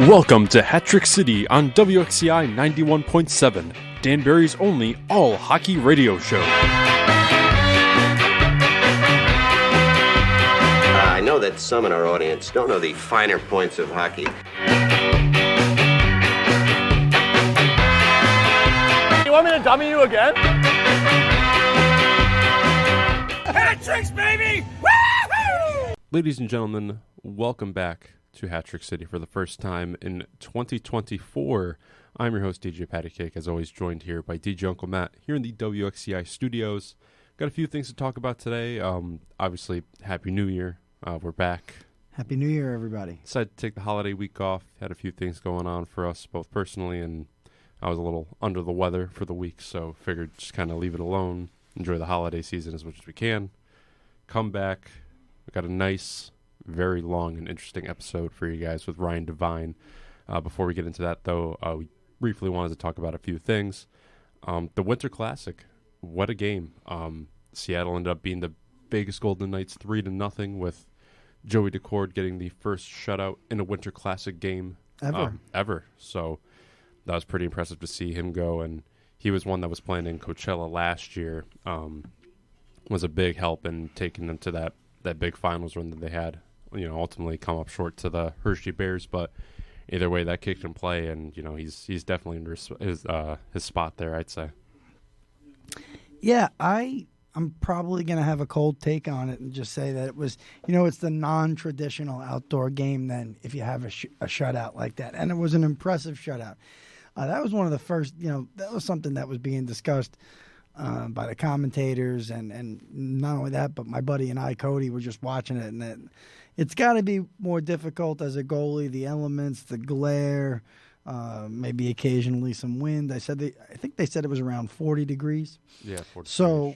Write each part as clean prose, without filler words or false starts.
Welcome to Hat-Trick City on WXCI 91.7, Danbury's only all-hockey radio show. I know that some in our audience don't know the finer points of hockey. You want me to dummy you again? Hat tricks, baby! Woo-hoo! Ladies and gentlemen, welcome back to Hat-Trick City for the first time in 2024. I'm your host, DJ Patty Cake, as always joined here by DJ Uncle Matt here in the WXCI studios. Got a few things to talk about today. Obviously, Happy New Year. We're back. Happy New Year, everybody. Decided to take the holiday week off. Had a few things going on for us, both personally, and I was a little under the weather for the week, so figured just kind of leave it alone, enjoy the holiday season as much as we can. Come back. We got a nice, very long and interesting episode for you guys with Ryan Devine. Before we get into that, though, we briefly wanted to talk about a few things. The Winter Classic, what a game. Seattle ended up being the biggest Golden Knights 3-0 with Joey Decord getting the first shutout in a Winter Classic game ever. So that was pretty impressive to see him go, and he was one that was playing in Coachella last year. Was a big help in taking them to that big finals run that they had. You know, ultimately come up short to the Hershey Bears, but either way, that kick can play, and you know he's definitely in his spot there, I'd say. Yeah, I'm probably going to have a cold take on it and just say that it was, it's the non-traditional outdoor game then if you have a shutout like that. And it was an impressive shutout. That was one of the first, that was something that was being discussed by the commentators. And not only that, but my buddy and I, Cody, were just watching it. And it's got to be more difficult as a goalie, the elements, the glare, maybe occasionally some wind. I think they said it was around 40 degrees. Yeah, 40 So,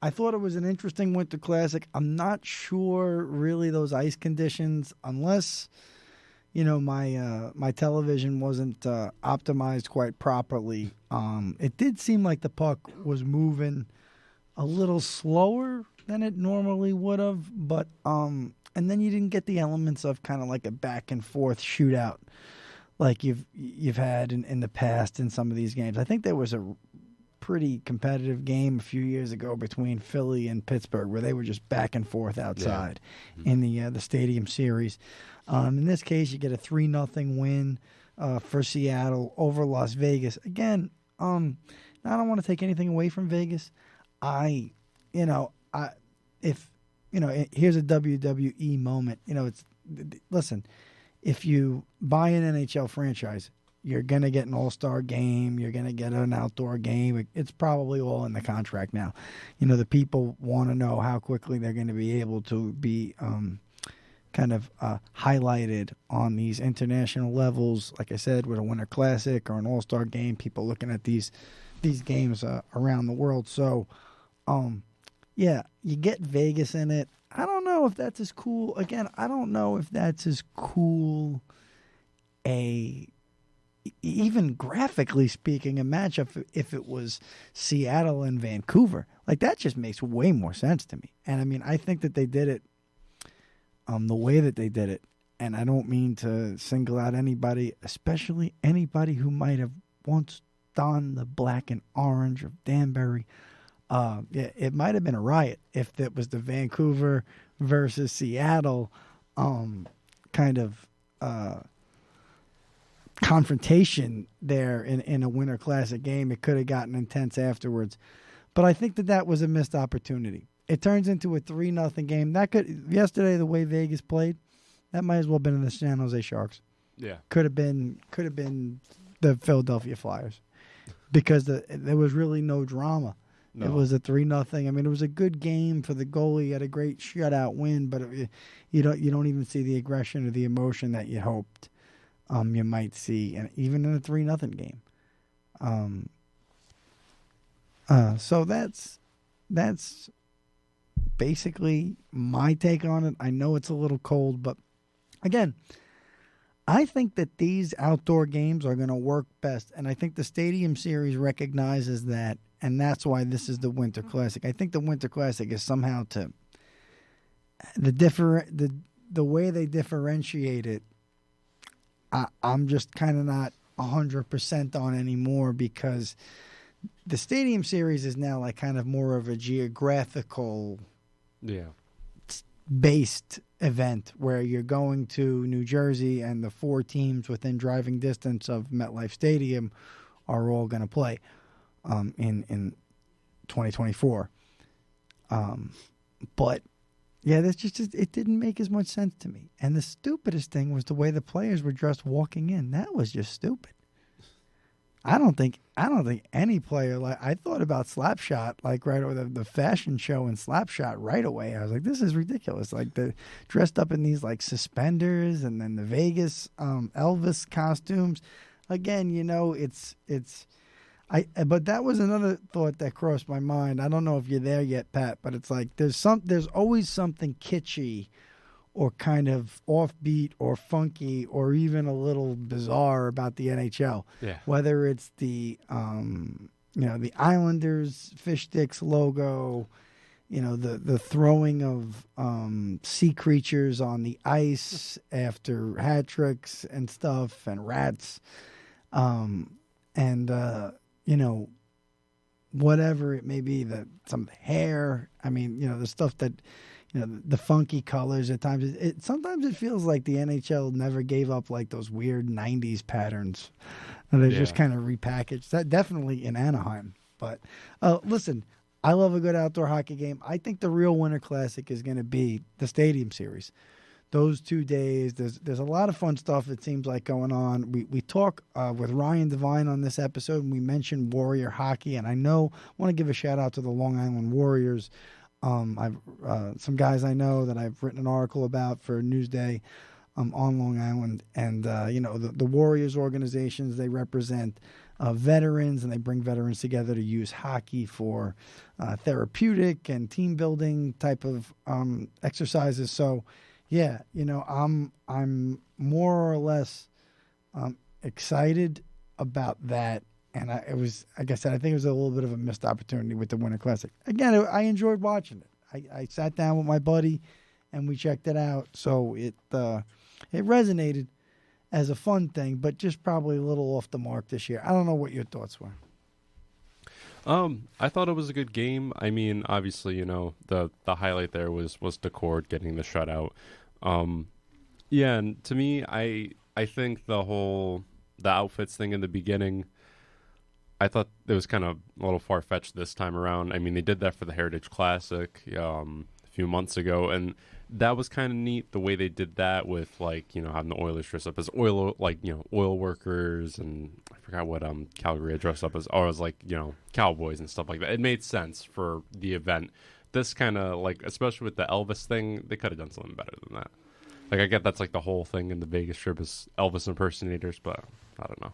I thought it was an interesting Winter Classic. I'm not sure really those ice conditions, unless, my television wasn't optimized quite properly. It did seem like the puck was moving a little slower than it normally would have, but and then you didn't get the elements of kind of like a back and forth shootout like you've had in the past in some of these games. I think there was a pretty competitive game a few years ago between Philly and Pittsburgh where they were just back and forth outside in the Stadium Series. In this case, you get a 3-0 win for Seattle over Las Vegas. Again, I don't want to take anything away from Vegas. Here's a WWE moment. Listen, if you buy an NHL franchise, you're going to get an all-star game. You're going to get an outdoor game. It's probably all in the contract now. The people want to know how quickly they're going to be able to be highlighted on these international levels. Like I said, with a Winter Classic or an all-star game, people looking at these games around the world. So, you get Vegas in it. I don't know if that's as cool. Again, I don't know if that's as cool even graphically speaking, a matchup if it was Seattle and Vancouver. Like, that just makes way more sense to me. And, I mean, I think that they did it the way that they did it. And I don't mean to single out anybody, especially anybody who might have once donned the black and orange of Danbury. It might have been a riot if it was the Vancouver versus Seattle confrontation there in a Winter Classic game. It could have gotten intense afterwards. But I think that was a missed opportunity. It turns into a 3-0 game. Yesterday, the way Vegas played, that might as well have been in the San Jose Sharks. Yeah. Could have been the Philadelphia Flyers because there was really no drama. No. It was a 3-0. I mean, it was a good game for the goalie. He had a great shutout win, but you don't even see the aggression or the emotion that you hoped you might see, and even in a 3-0 game. So that's basically my take on it. I know it's a little cold, but again, I think that these outdoor games are going to work best, and I think the Stadium Series recognizes that, and that's why this is the Winter Classic. I think the Winter Classic is somehow the way they differentiate it I'm just kind of not 100% on anymore because the Stadium Series is now like kind of more of a geographical based event where you're going to New Jersey and the 4 teams within driving distance of MetLife Stadium are all going to play in 2024. But yeah, that's just it didn't make as much sense to me. And the stupidest thing was the way the players were dressed walking in. That was just stupid. I don't think any player, like, I thought about Slapshot, like right over the fashion show in Slapshot right away. I was like, this is ridiculous. Like, the dressed up in these like suspenders and then the Vegas Elvis costumes. Again, but that was another thought that crossed my mind. I don't know if you're there yet, Pat, but it's like there's always something kitschy or kind of offbeat or funky or even a little bizarre about the NHL. Yeah. Whether it's the the Islanders fish sticks logo, the throwing of sea creatures on the ice after hat tricks and stuff and rats, whatever it may be, some hair. I mean, the stuff that, the funky colors at times. Sometimes it feels like the NHL never gave up like those weird 90s patterns. And they just kind of repackaged. That definitely in Anaheim. But listen, I love a good outdoor hockey game. I think the real Winter Classic is going to be the Stadium Series. Those 2 days, there's a lot of fun stuff, it seems like, going on. We talk with Ryan Devine on this episode, and we mentioned Warrior hockey. And I want to give a shout out to the Long Island Warriors. I've some guys I know that I've written an article about for Newsday on Long Island, and the Warriors organizations, they represent veterans, and they bring veterans together to use hockey for therapeutic and team building type of exercises. So yeah, I'm more or less excited about that. And like I said, I think it was a little bit of a missed opportunity with the Winter Classic. Again, I enjoyed watching it. I sat down with my buddy and we checked it out. So it resonated as a fun thing, but just probably a little off the mark this year. I don't know what your thoughts were. I thought it was a good game. I mean, obviously, the highlight there was DeCord getting the shutout. And to me, I think the outfits thing in the beginning, I thought it was kind of a little far-fetched this time around. I mean, they did that for the Heritage Classic a few months ago, and that was kind of neat the way they did that with, like, having the Oilers dress up as oil workers, and I forgot what Calgary had dressed up as. Oh, it was like, cowboys and stuff like that. It made sense for the event. This kind of, like, especially with the Elvis thing, they could have done something better than that. Like, I get that's like the whole thing in the Vegas trip is Elvis impersonators, but I don't know.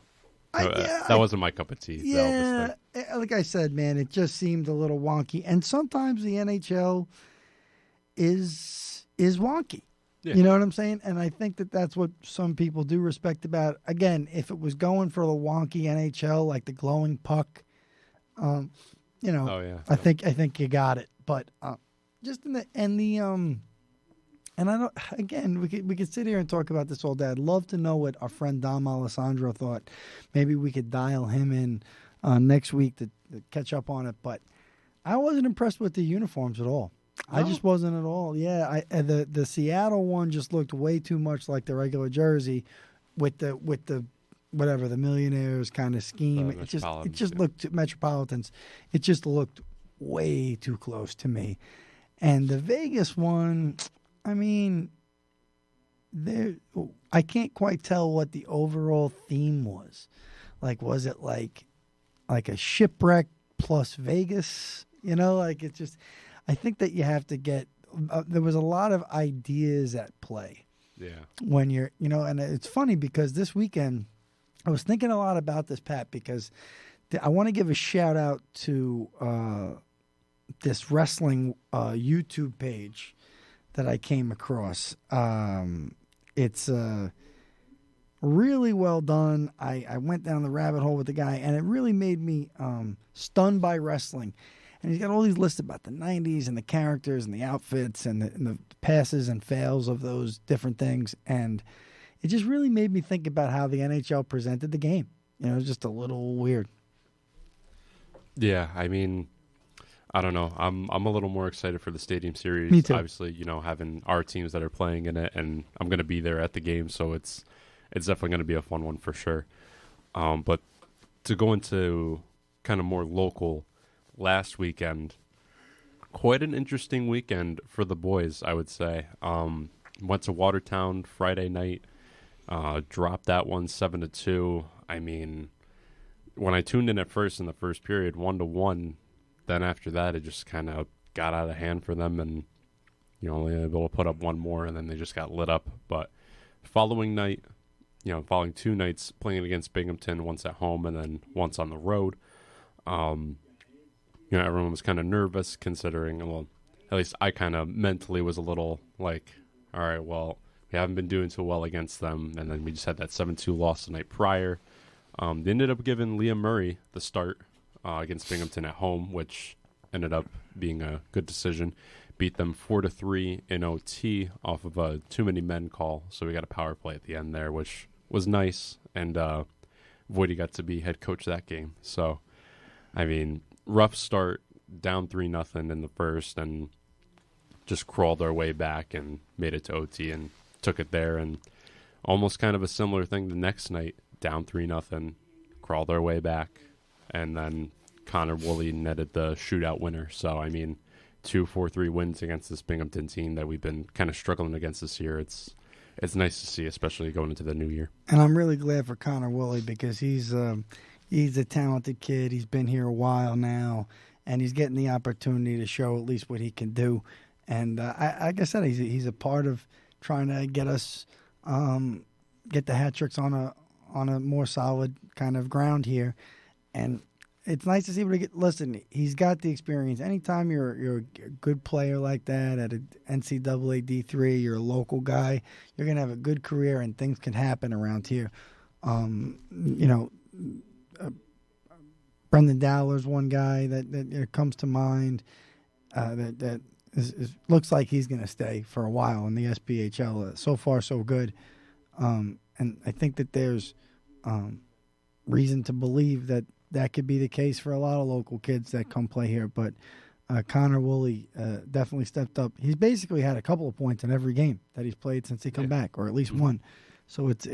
That wasn't my cup of tea. Yeah, like I said, man, it just seemed a little wonky. And sometimes the NHL is wonky. Yeah. You know what I'm saying? And I think that's what some people do respect about it. Again, if it was going for the wonky NHL, like the glowing puck, Oh, yeah. I think you got it. But just and I don't. Again, we could sit here and talk about this all day. I'd love to know what our friend Dom Alessandro thought. Maybe we could dial him in next week to catch up on it. But I wasn't impressed with the uniforms at all. No? I just wasn't at all. Yeah, the Seattle one just looked way too much like the regular jersey, with the whatever the Millionaires kind of scheme. It just looked Metropolitans. It just looked way too close to me. And the Vegas one, I mean, I can't quite tell what the overall theme was. Like, was it like a shipwreck plus Vegas? It's just, I think that you have to get, there was a lot of ideas at play. Yeah. When you're, and it's funny because this weekend, I was thinking a lot about this, Pat, because I want to give a shout out to this wrestling YouTube page that I came across. It's really well done. I went down the rabbit hole with the guy, and it really made me stunned by wrestling. And he's got all these lists about the 90s and the characters and the outfits and the passes and fails of those different things. And it just really made me think about how the NHL presented the game. You know, it was just a little weird. Yeah, I mean, I don't know. I'm a little more excited for the Stadium Series. Me too. Obviously, you know, having our teams that are playing in it, and I'm going to be there at the game, so it's definitely going to be a fun one for sure. But to go into kind of more local, last weekend, quite an interesting weekend for the boys, I would say. Went to Watertown Friday night, dropped that one 7-2. I mean, when I tuned in at first in the first period, 1-1. Then after that, it just kind of got out of hand for them, and you know, only able to put up one more, and then they just got lit up. But following night, you know, following 2 nights playing against Binghamton, once at home and then once on the road, you know, everyone was kind of nervous considering, well, at least I kind of mentally was a little like, all right, well, we haven't been doing too well against them, and then we just had that 7-2 loss the night prior. They ended up giving Liam Murray the start against Binghamton at home, which ended up being a good decision. Beat them 4-3 in OT off of a too many men call, so we got a power play at the end there, which was nice, and Voidy got to be head coach that game. So, I mean, rough start, down 3-0 in the first, and just crawled our way back and made it to OT and took it there, and almost kind of a similar thing the next night, down 3-0, crawled our way back, and then Connor Woolley netted the shootout winner. So, I mean, 2 4-3 wins against this Binghamton team that we've been kind of struggling against this year. It's nice to see, especially going into the new year. And I'm really glad for Connor Woolley because he's a talented kid. He's been here a while now, and he's getting the opportunity to show at least what he can do. And like I said, he's a part of trying to get us get the hat tricks on a more solid kind of ground here. And it's nice to see what he get. Listen, he's got the experience. Anytime you're a good player like that at an NCAA D3, you're a local guy, you're going to have a good career and things can happen around here. You know, Brendan Dowler's one guy that comes to mind that looks like he's going to stay for a while in the FPHL. So far, so good. And I think that there's reason to believe that could be the case for a lot of local kids that come play here. But Connor Woolley definitely stepped up. He's basically had a couple of points in every game that he's played since he come back, or at least one. So it's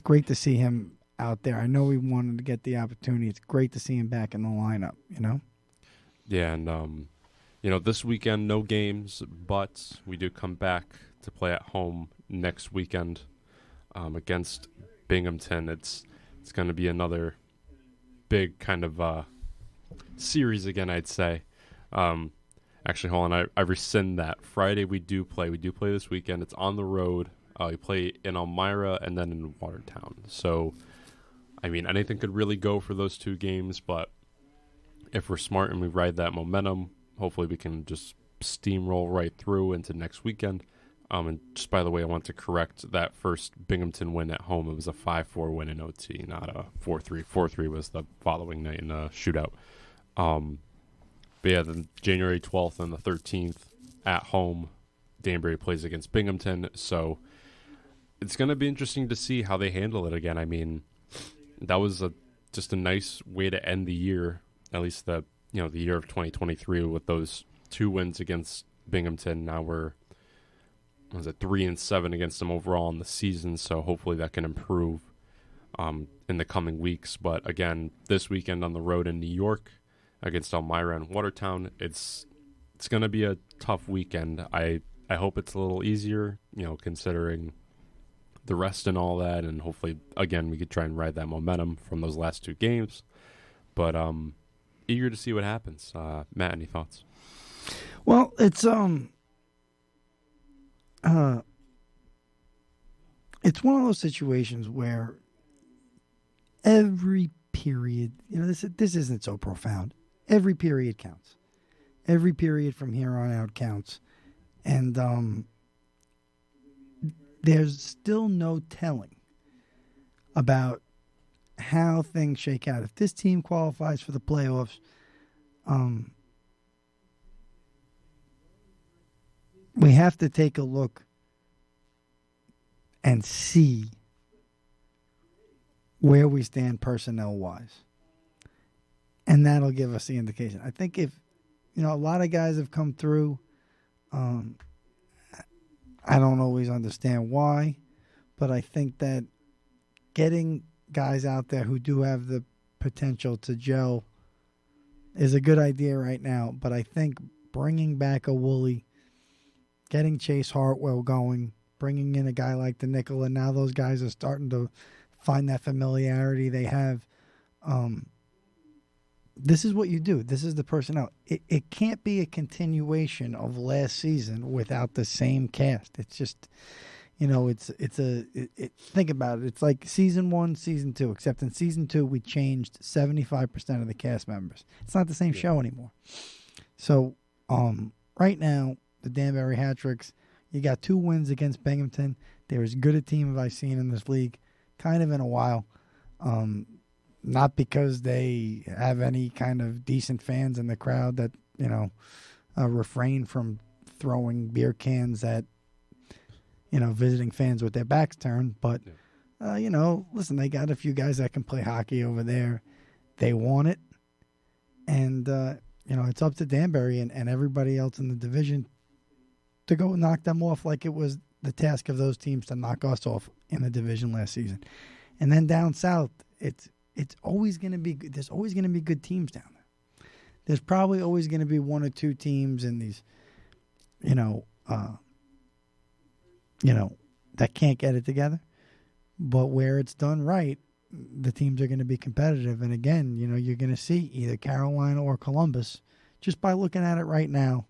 great to see him out there. I know he wanted to get the opportunity. It's great to see him back in the lineup, you know? Yeah, and, you know, this weekend, no games, but we do come back to play at home next weekend against Binghamton. It's going to be another big kind of series again, I'd say. Actually, hold on, I rescind that. Friday we do play this weekend. It's on the road. We play in Elmira and then in Watertown. So, I mean, anything could really go for those 2 games, but if we're smart and we ride that momentum, hopefully we can just steamroll right through into next weekend. And just by the way, I want to correct that first Binghamton win at home. It was a 5-4 win in OT, not a 4-3. 4-3 was the following night in a shootout. But yeah, then January 12th and the 13th at home, Danbury plays against Binghamton. So it's going to be interesting to see how they handle it again. I mean, that was just a nice way to end the year, at least the year of 2023 with those 2 wins against Binghamton. Now we're 3-7 against them overall in the season, so hopefully that can improve in the coming weeks. But again, this weekend on the road in New York against Elmira and Watertown, it's going to be a tough weekend. I hope it's a little easier, you know, considering the rest and all that, and hopefully again we could try and ride that momentum from those last 2 games. But eager to see what happens. Matt, any thoughts? Well, it's one of those situations where every period, you know, this isn't so profound. Every period counts. Every period from here on out counts. And there's still no telling about how things shake out. If this team qualifies for the playoffs, we have to take a look and see where we stand personnel-wise. And that'll give us the indication. I think if, a lot of guys have come through. I don't always understand why, but I think that getting guys out there who do have the potential to gel is a good idea right now. But I think bringing back a Wooly, getting Chase Hartwell going, bringing in a guy like the nickel, and now those guys are starting to find that familiarity they have. This is what you do. This is the personnel. It can't be a continuation of last season without the same cast. It's just, think about it. It's like season 1, season 2, except in season 2, we changed 75% of the cast members. It's not the same show anymore. So, right now, the Danbury Hat-Tricks, you got 2 wins against Binghamton. They're as good a team as I've seen in this league, kind of in a while. Not because they have any kind of decent fans in the crowd that, refrain from throwing beer cans at, visiting fans with their backs turned. But, listen, they got a few guys that can play hockey over there. They want it. And, it's up to Danbury and everybody else in the division to go knock them off like it was the task of those teams to knock us off in the division last season. And then down south, it's always going to be – there's always going to be good teams down there. There's probably always going to be 1 or 2 teams in these, that can't get it together. But where it's done right, the teams are going to be competitive. And, again, you're going to see either Carolina or Columbus just by looking at it right now.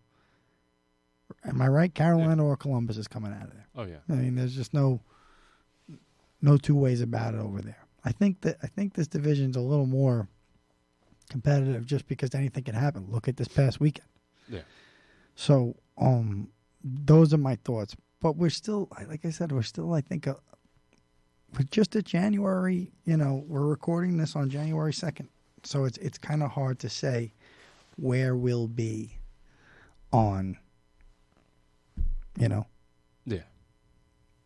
Am I right? Carolina or Columbus is coming out of there. Oh, yeah. I mean, there's just no two ways about it over there. I think this division's a little more competitive just because anything can happen. Look at this past weekend. Yeah. So, those are my thoughts. But we're still, like I said, I think, we're just at January. We're recording this on January 2nd, so it's kind of hard to say where we'll be on. Yeah.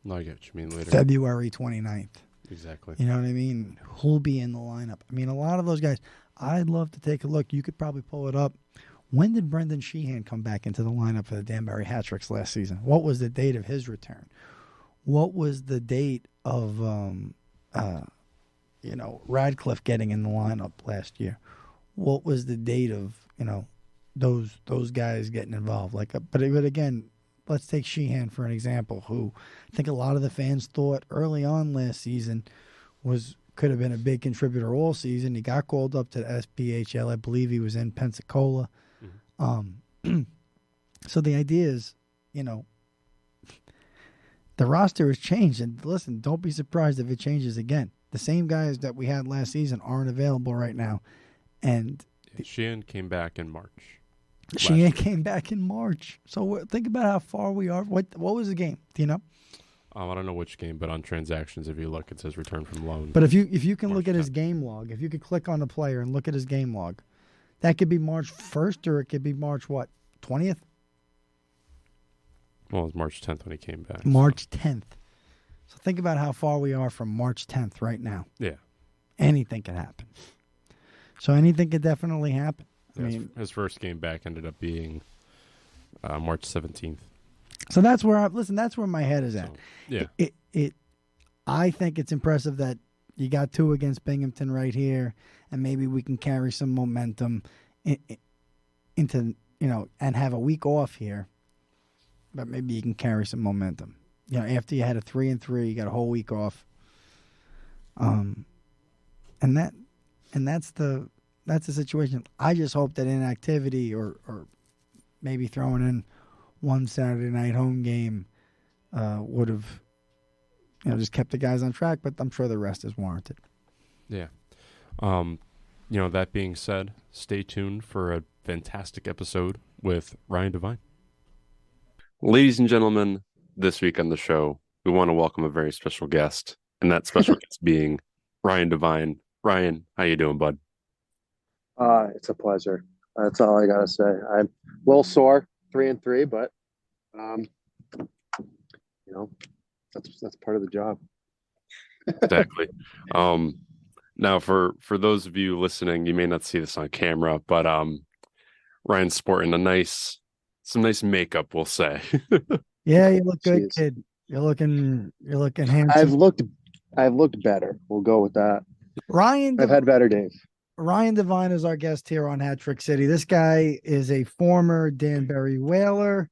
No, I get what you mean later. February 29th. Exactly. You know what I mean? Who'll be in the lineup? I mean, a lot of those guys, I'd love to take a look. You could probably pull it up. When did Brendan Sheehan come back into the lineup for the Danbury Hat-Tricks last season? What was the date of his return? What was the date of, Radcliffe getting in the lineup last year? What was the date of, those guys getting involved? But again, let's take Sheehan for an example, who I think a lot of the fans thought early on last season could have been a big contributor all season. He got called up to the FPHL. I believe he was in Pensacola. Mm-hmm. So the idea is, the roster has changed. And listen, don't be surprised if it changes again. The same guys that we had last season aren't available right now. And Sheehan came back in March. Sheehan came back in March. So think about how far we are. What was the game? Do you know? I don't know which game, but on transactions, if you look, it says return from loan. But if you can March look at 10th. his game log, if you could click on the player and look at his game log, that could be March 1st or it could be March what? 20th? Well, it was March 10th when he came back. March 10th. So think about how far we are from March 10th right now. Yeah. Anything could happen. So anything could definitely happen. I Yeah, mean, his first game back ended up being March 17th. so that's where that's where my head is at. So, yeah. I think it's impressive that you got 2 against Binghamton right here, and maybe we can carry some momentum into, and have a week off here, but maybe you can carry some momentum. After you had a 3-3, you got a whole week off. And that's the situation. I just hope that inactivity or maybe throwing in one Saturday night home game would have just kept the guys on track, but I'm sure the rest is warranted. Yeah. That being said, stay tuned for a fantastic episode with Ryan Devine. Ladies and gentlemen, this week on the show, we want to welcome a very special guest, and that special guest being Ryan Devine. Ryan, how you doing, bud? It's a pleasure. That's all I gotta say. I'm a little sore, 3-3, but That's part of the job. Exactly. Now for those of you listening, you may not see this on camera, but Ryan's sporting some nice makeup, we'll say. Yeah, you look good, Jeez. kid. You're looking handsome. I've looked better. We'll go with that. Ryan I've had better days. Ryan Devine is our guest here on Hat Trick City. This guy is a former Danbury Whaler.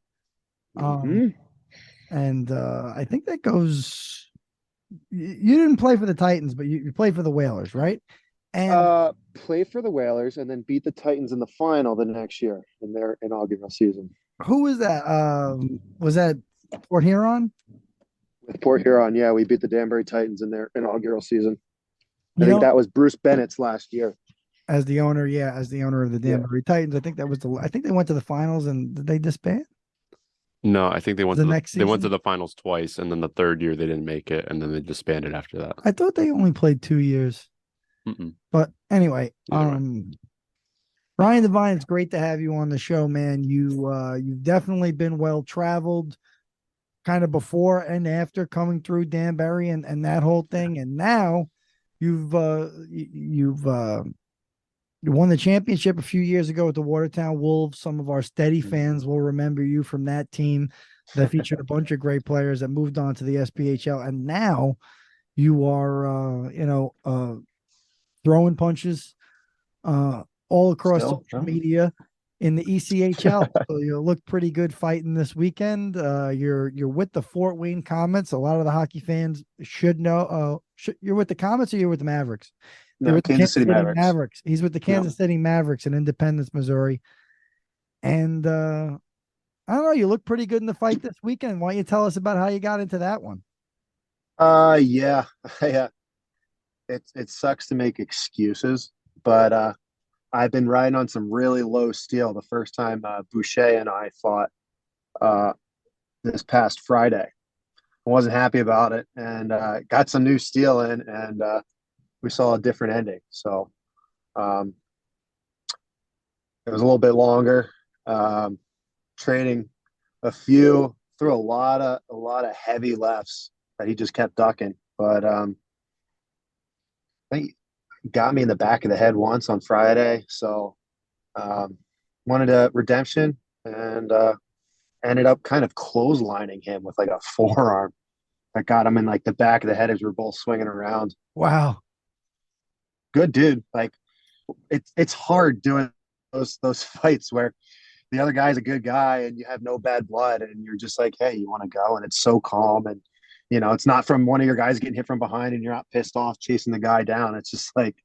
Mhm. And I think that goes. You didn't play for the Titans, but you played for the Whalers, right? And Play for the Whalers and then beat the Titans in the final the next year in their inaugural season. who was that? Was that Port Huron? With Port Huron, yeah, we beat the Danbury Titans in their inaugural season. I You think know, that was Bruce Bennett's last year. as the owner, yeah, as the owner of the Yeah. Danbury Titans, I think that was I think they went to the finals and did they disband? No, I think they went The to next they went to season? the finals twice, and then the third year they didn't make it, and then they disbanded after that. I thought they only played 2 years. Mm-mm. But anyway, Either way. Ryan Devine, it's great to have you on the show, man. You've definitely been well traveled, kind of before and after coming through Danbury and that whole thing, and now you've you won the championship a few years ago with the Watertown Wolves. Some of our steady fans will remember you from that team that featured a bunch of great players that moved on to the SPHL, and now you are throwing punches all across social media in the ECHL. So you look pretty good fighting this weekend. You're with the Fort Wayne Comets. A lot of the hockey fans should know. You're with the Comets or you're with the Mavericks? No, You're with the Kansas City Mavericks. He's with the Kansas City Mavericks in Independence, Missouri. And I don't know. You look pretty good in the fight this weekend. Why don't you tell us about how you got into that one? Yeah. It sucks to make excuses, but I've been riding on some really low steel the first time Boucher and I fought this past Friday. I wasn't happy about it and got some new steel in, and we saw a different ending. So it was a little bit longer. Trading threw a lot of heavy lefts that he just kept ducking. But I think got me in the back of the head once on Friday. So wanted a redemption and ended up kind of clotheslining him with like a forearm that got him in like the back of the head as we were both swinging around. Wow. Good dude. Like it's hard doing those fights where the other guy's a good guy and you have no bad blood and you're just like, hey, you want to go? And it's so calm, and it's not from one of your guys getting hit from behind and you're not pissed off chasing the guy down. It's just like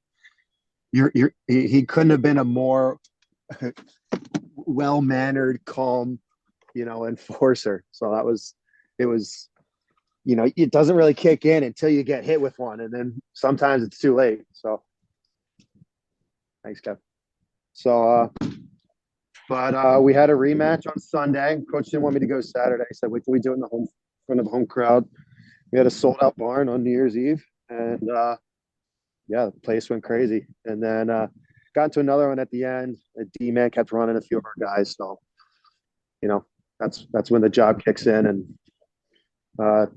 he couldn't have been a more well-mannered, calm, enforcer. So it was, it doesn't really kick in until you get hit with one, and then sometimes it's too late. So thanks, Kev. So but we had a rematch on Sunday. Coach didn't want me to go Saturday. He said, wait till we do it in front of the home crowd. We had a sold-out barn on New Year's Eve, and the place went crazy. And then got into another one at the end. A D-man kept running a few of our guys, so that's when the job kicks in, and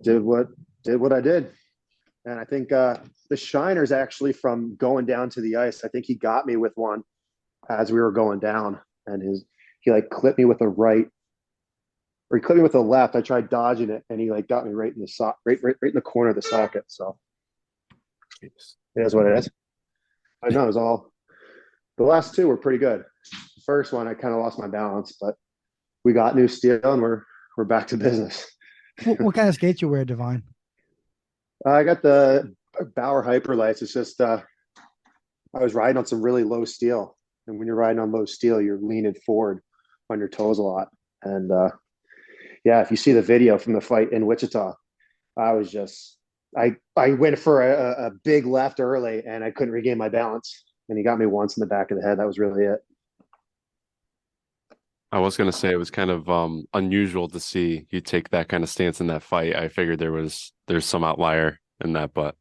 did what I did. And I think the Shiner's actually from going down to the ice. I think he got me with one as we were going down, and he like clipped me with a right, or he clipped me with a left. I tried dodging it, and he like got me right in the right in the corner of the socket. So it is what it is. I know it was all. The last two were pretty good. The first one, I kind of lost my balance, but we got new steel, and we're back to business. What kind of skates you wear, Devine? I got the Bauer Hyperlights. It's just I was riding on some really low steel, and when you're riding on low steel, you're leaning forward on your toes a lot. And if you see the video from the fight in Wichita, I was just I went for a big left early, and I couldn't regain my balance, and he got me once in the back of the head. That was really it. I was going to say it was kind of unusual to see you take that kind of stance in that fight. I figured there's some outlier in that, but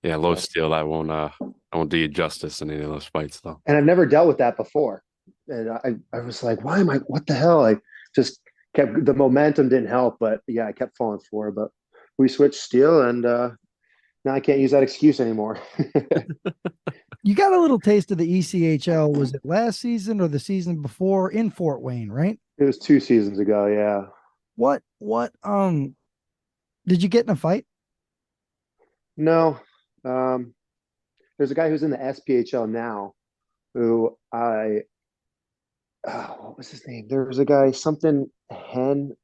yeah, low steel, that won't do you justice in any of those fights though. And I've never dealt with that before. And I was like, what the hell? I just kept, the momentum didn't help, but yeah, I kept falling for it. But we switched steel, and now I can't use that excuse anymore. You got a little taste of the ECHL. Was it last season or the season before in Fort Wayne, right? It was 2 seasons ago. Yeah. What did you get in a fight? No. Um, there's a guy who's in the SPHL now who what was his name? There was a guy, something Hen.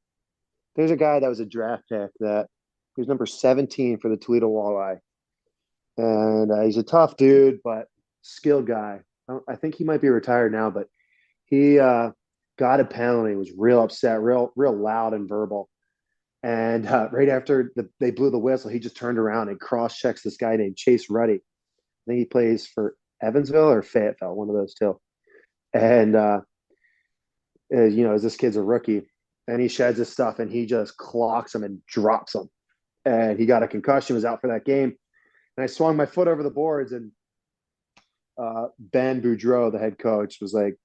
There's a guy that was a draft pick that he was number 17 for the Toledo Walleye. And he's a tough dude, but skilled guy. I think he might be retired now, but he got a penalty, was real upset, real loud and verbal. And right after they blew the whistle, he just turned around and cross-checks this guy named Chase Ruddy. I think he plays for Evansville or Fayetteville, one of those two. And, as this kid's a rookie, and he sheds his stuff, and he just clocks him and drops him. And he got a concussion, was out for that game. And I swung my foot over the boards, and Ben Boudreau, the head coach, was like,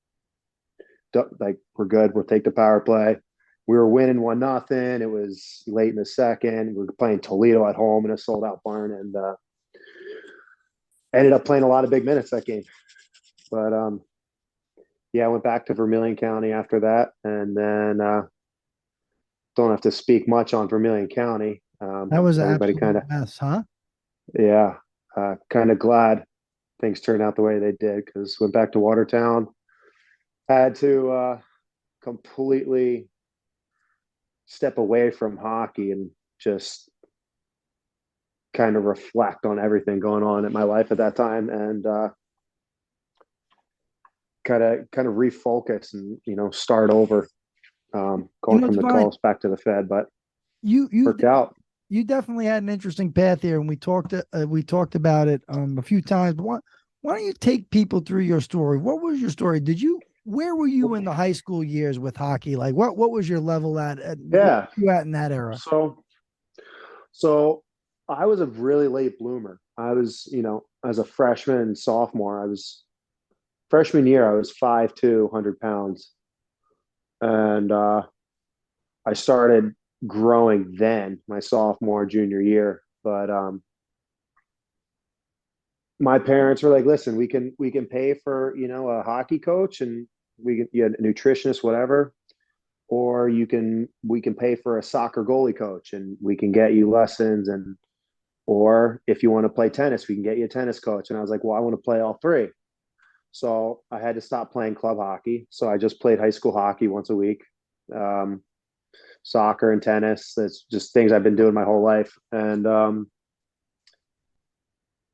we're good. We'll take the power play. We were winning 1-0. It was late in the second. We were playing Toledo at home in a sold-out barn, and ended up playing a lot of big minutes that game. But I went back to Vermilion County after that, and then don't have to speak much on Vermilion County. That was everybody absolute kind of mess, huh? Yeah, kind of glad things turned out the way they did, because went back to Watertown, had to completely step away from hockey and just kind of reflect on everything going on in my life at that time, and kind of refocus and start over, going from the Devine, Colts back to the Fed, but you worked out. you definitely had an interesting path here, and we talked about it a few times. But why don't you take people through your story? What was your story? Where were you in the high school years with hockey? Like what was your level at Yeah. you at in that era? So I was a really late bloomer. I was, as a freshman and sophomore, freshman year, I was 5'2", 100 pounds. And I started growing then, my sophomore, junior year. But my parents were like, listen, we can pay for, a hockey coach, and you had a nutritionist, whatever, or we can pay for a soccer goalie coach, and we can get you lessons, or if you want to play tennis, we can get you a tennis coach. And I was like, well, I want to play all three. So I had to stop playing club hockey. So I just played high school hockey once a week. Soccer and tennis. That's just things I've been doing my whole life. And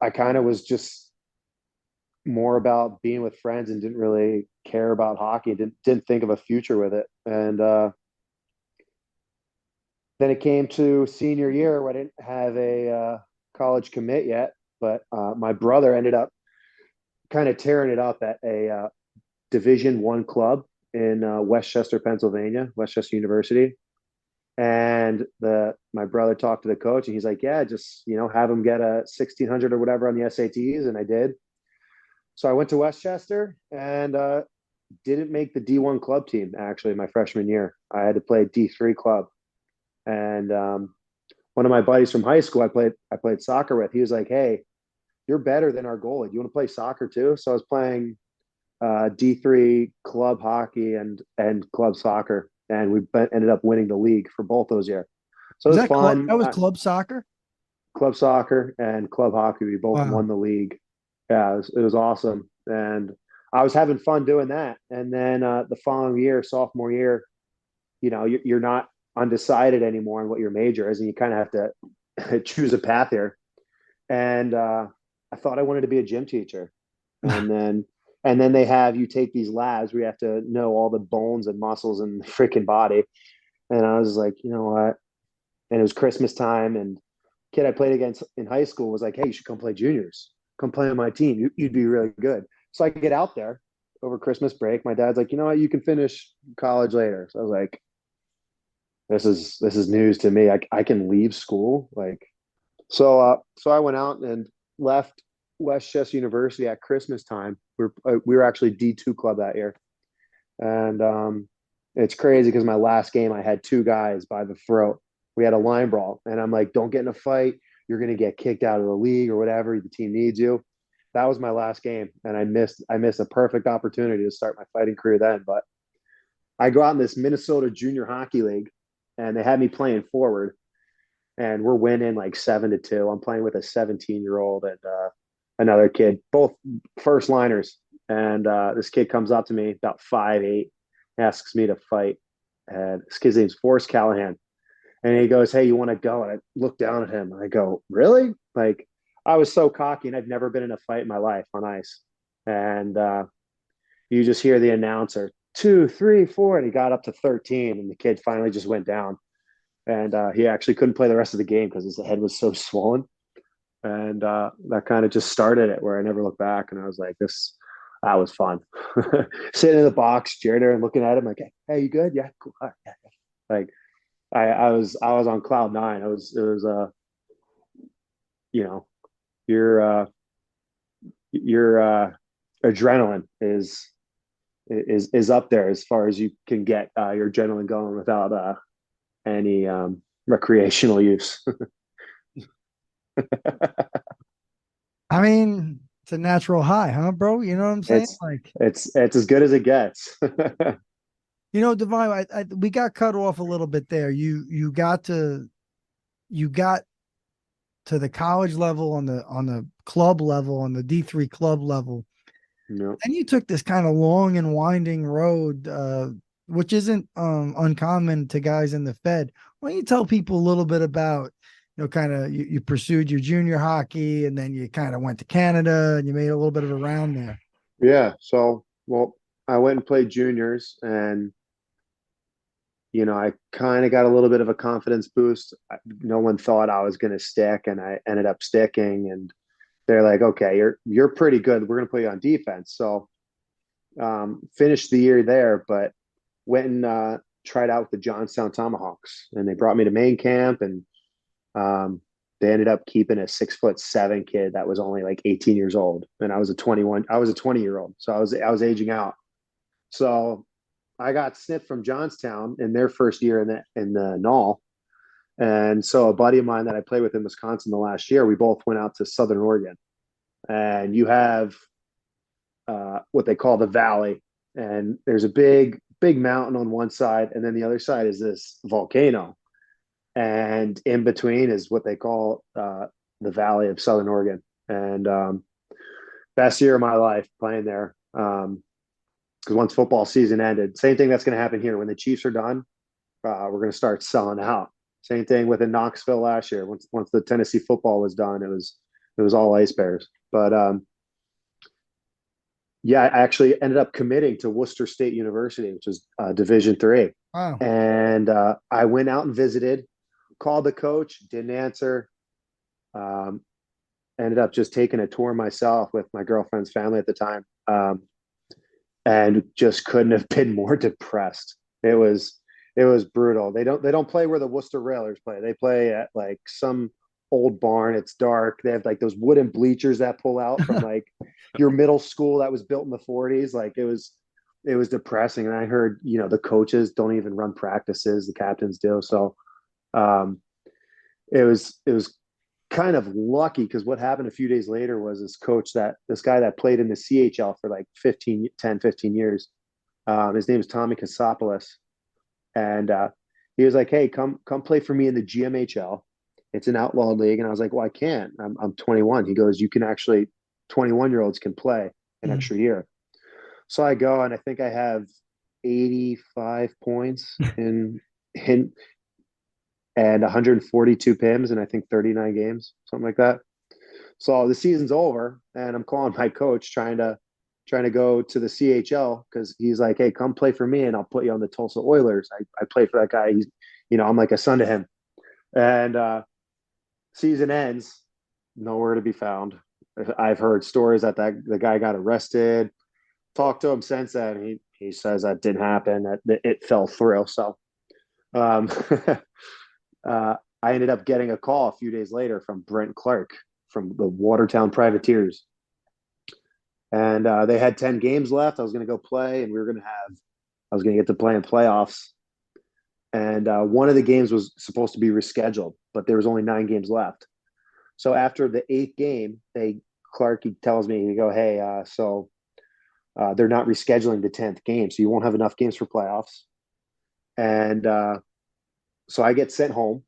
I kind of was just more about being with friends and didn't really care about hockey. Didn't think of a future with it. And then it came to senior year where I didn't have a college commit yet, but my brother ended up kind of tearing it up at a Division I club in Westchester, Pennsylvania, Westchester University. And my brother talked to the coach, and he's like, yeah, just, have him get a 1,600 or whatever on the SATs. And I did. So I went to Westchester and didn't make the D1 club team, actually, my freshman year. I had to play D3 club. And one of my buddies from high school I played soccer with, he was like, hey, you're better than our goalie. Do you want to play soccer too? So I was playing D3 club hockey and club soccer, and we ended up winning the league for both those years. So it was fun. That was club soccer? Club soccer and club hockey. We both won the league. Yeah, it was awesome. And I was having fun doing that. And then the following year, sophomore year, you're not undecided anymore on what your major is, and you kind of have to choose a path here. And I thought I wanted to be a gym teacher. And then they have you take these labs where you have to know all the bones and muscles in the freaking body. And I was like, you know what? And it was Christmas time, and kid I played against in high school was like, hey, you should come play juniors. Come play on my team. You'd be really good. So I could get out there over Christmas break. My dad's like, you know what? You can finish college later. So I was like, this is news to me. I can leave school. So I went out and left Westchester University at Christmas time. We were actually D2 club that year. And it's crazy because my last game, I had two guys by the throat We had a line brawl, and I'm like, don't get in a fight. You're going to get kicked out of the league or whatever. The team needs you. That was my last game, and I missed a perfect opportunity to start my fighting career then. But I go out in this Minnesota junior hockey league, and they had me playing forward, and we're winning like 7-2. I'm playing with a 17-year-old and another kid, both first liners. And this kid comes up to me, about 5'8", asks me to fight. And this kid's name's Forrest Callahan. And he goes, hey, you want to go? And I look down at him and I go, really? Like, I was so cocky, and I've never been in a fight in my life on ice. And you just hear the announcer, 2, 3, 4, and he got up to 13, and the kid finally just went down. And he actually couldn't play the rest of the game because his head was so swollen. And that kind of just started it, where I never looked back. And I was like, that was fun. Sitting in the box, Jared and looking at him like, hey, you good? Yeah, cool. All right. Yeah. Like, I was on cloud nine. It was your adrenaline is up there as far as you can get your adrenaline going without any recreational use. I mean, it's a natural high, huh, bro? You know what I'm saying? It's as good as it gets. Devine, we got cut off a little bit there. You got to the college level, on the club level, on the D3 club level. No. And you took this kind of long and winding road, which isn't uncommon to guys in the Fed. Why don't you tell people a little bit about, kind of you pursued your junior hockey, and then you kind of went to Canada, and you made a little bit of a round there. Yeah. So, I went and played juniors, and I kind of got a little bit of a confidence boost. No one thought I was going to stick, and I ended up sticking. And they're like, okay, you're pretty good. We're going to put you on defense. So finished the year there, but went and tried out with the Johnstown Tomahawks, and they brought me to main camp, and they ended up keeping a 6'7" kid that was only like 18 years old, and I was a 20-year-old, so I was aging out. So I got snipped from Johnstown in their first year in the NOL. And so a buddy of mine that I played with in Wisconsin the last year, we both went out to Southern Oregon, and you have what they call the Valley, and there's a big mountain on one side, and then the other side is this volcano, and in between is what they call the Valley of Southern Oregon. And best year of my life playing there. Because once football season ended, same thing that's going to happen here. When the Chiefs are done, we're going to start selling out. Same thing with in Knoxville last year. Once the Tennessee football was done, it was all Ice Bears. But yeah, I actually ended up committing to Worcester State University, which is Division III. Wow. And I went out and visited, called the coach, didn't answer. Ended up just taking a tour myself with my girlfriend's family at the time. And just couldn't have been more depressed. It was brutal. They don't play where the Worcester Railers play. They play at like some old barn. It's dark. They have like those wooden bleachers that pull out from like your middle school that was built in the 40s. Like it was depressing. And I heard, the coaches don't even run practices. The captains do. So it was kind of lucky, because what happened a few days later was this guy that played in the CHL for like 15 years. His name is Tommy Kasopoulos. And he was like, hey, come play for me in the GMHL. It's an outlaw league. And I was like, well, I can't. I'm 21. He goes, you can actually, 21-year-olds can play an extra year. So I go, and I think I have 85 points in and 142 PIMs, and I think 39 games, something like that. So the season's over, and I'm calling my coach trying to go to the CHL, because he's like, hey, come play for me, and I'll put you on the Tulsa Oilers. I play for that guy. He's, I'm like a son to him. And season ends, nowhere to be found. I've heard stories that the guy got arrested. Talked to him since then. He says that didn't happen, that it fell through. So I ended up getting a call a few days later from Brent Clark from the Watertown Privateers. And they had 10 games left. I was going to go play, and I was going to get to play in playoffs. And one of the games was supposed to be rescheduled, but there was only 9 games left. So after the 8th game, Clark, he tells me, he go, hey, they're not rescheduling the 10th game, so you won't have enough games for playoffs. And so I get sent home,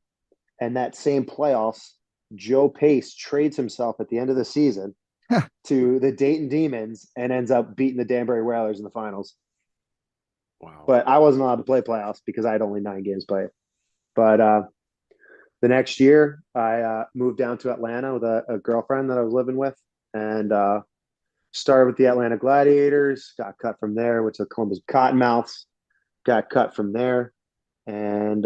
and that same playoffs, Joe Pace trades himself at the end of the season to the Dayton Demons and ends up beating the Danbury Whalers in the finals. Wow. But I wasn't allowed to play playoffs because I had only 9 games played. But the next year, I moved down to Atlanta with a girlfriend that I was living with, and started with the Atlanta Gladiators, got cut from there, went to Columbus Cottonmouths, got cut from there, and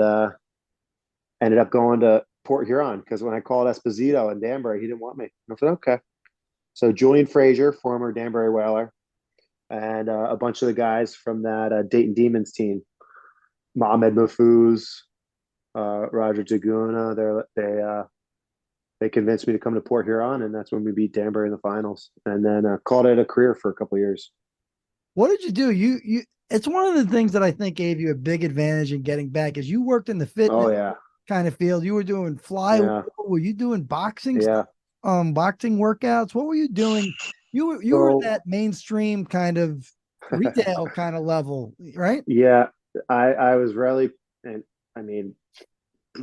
ended up going to Port Huron because when I called Esposito in Danbury, he didn't want me. I said, okay. So Julian Frazier, former Danbury Whaler, and a bunch of the guys from that Dayton Demons team, Mohamed Mahfouz, Roger Taguna, they convinced me to come to Port Huron, and that's when we beat Danbury in the finals, and then called it a career for a couple of years. What did you do? You it's one of the things that I think gave you a big advantage in getting back is you worked in the fitness kind of field. You were doing were you doing boxing stuff? Boxing workouts? What were you doing? You were that mainstream kind of retail kind of level, right? Yeah, I was really, and I mean,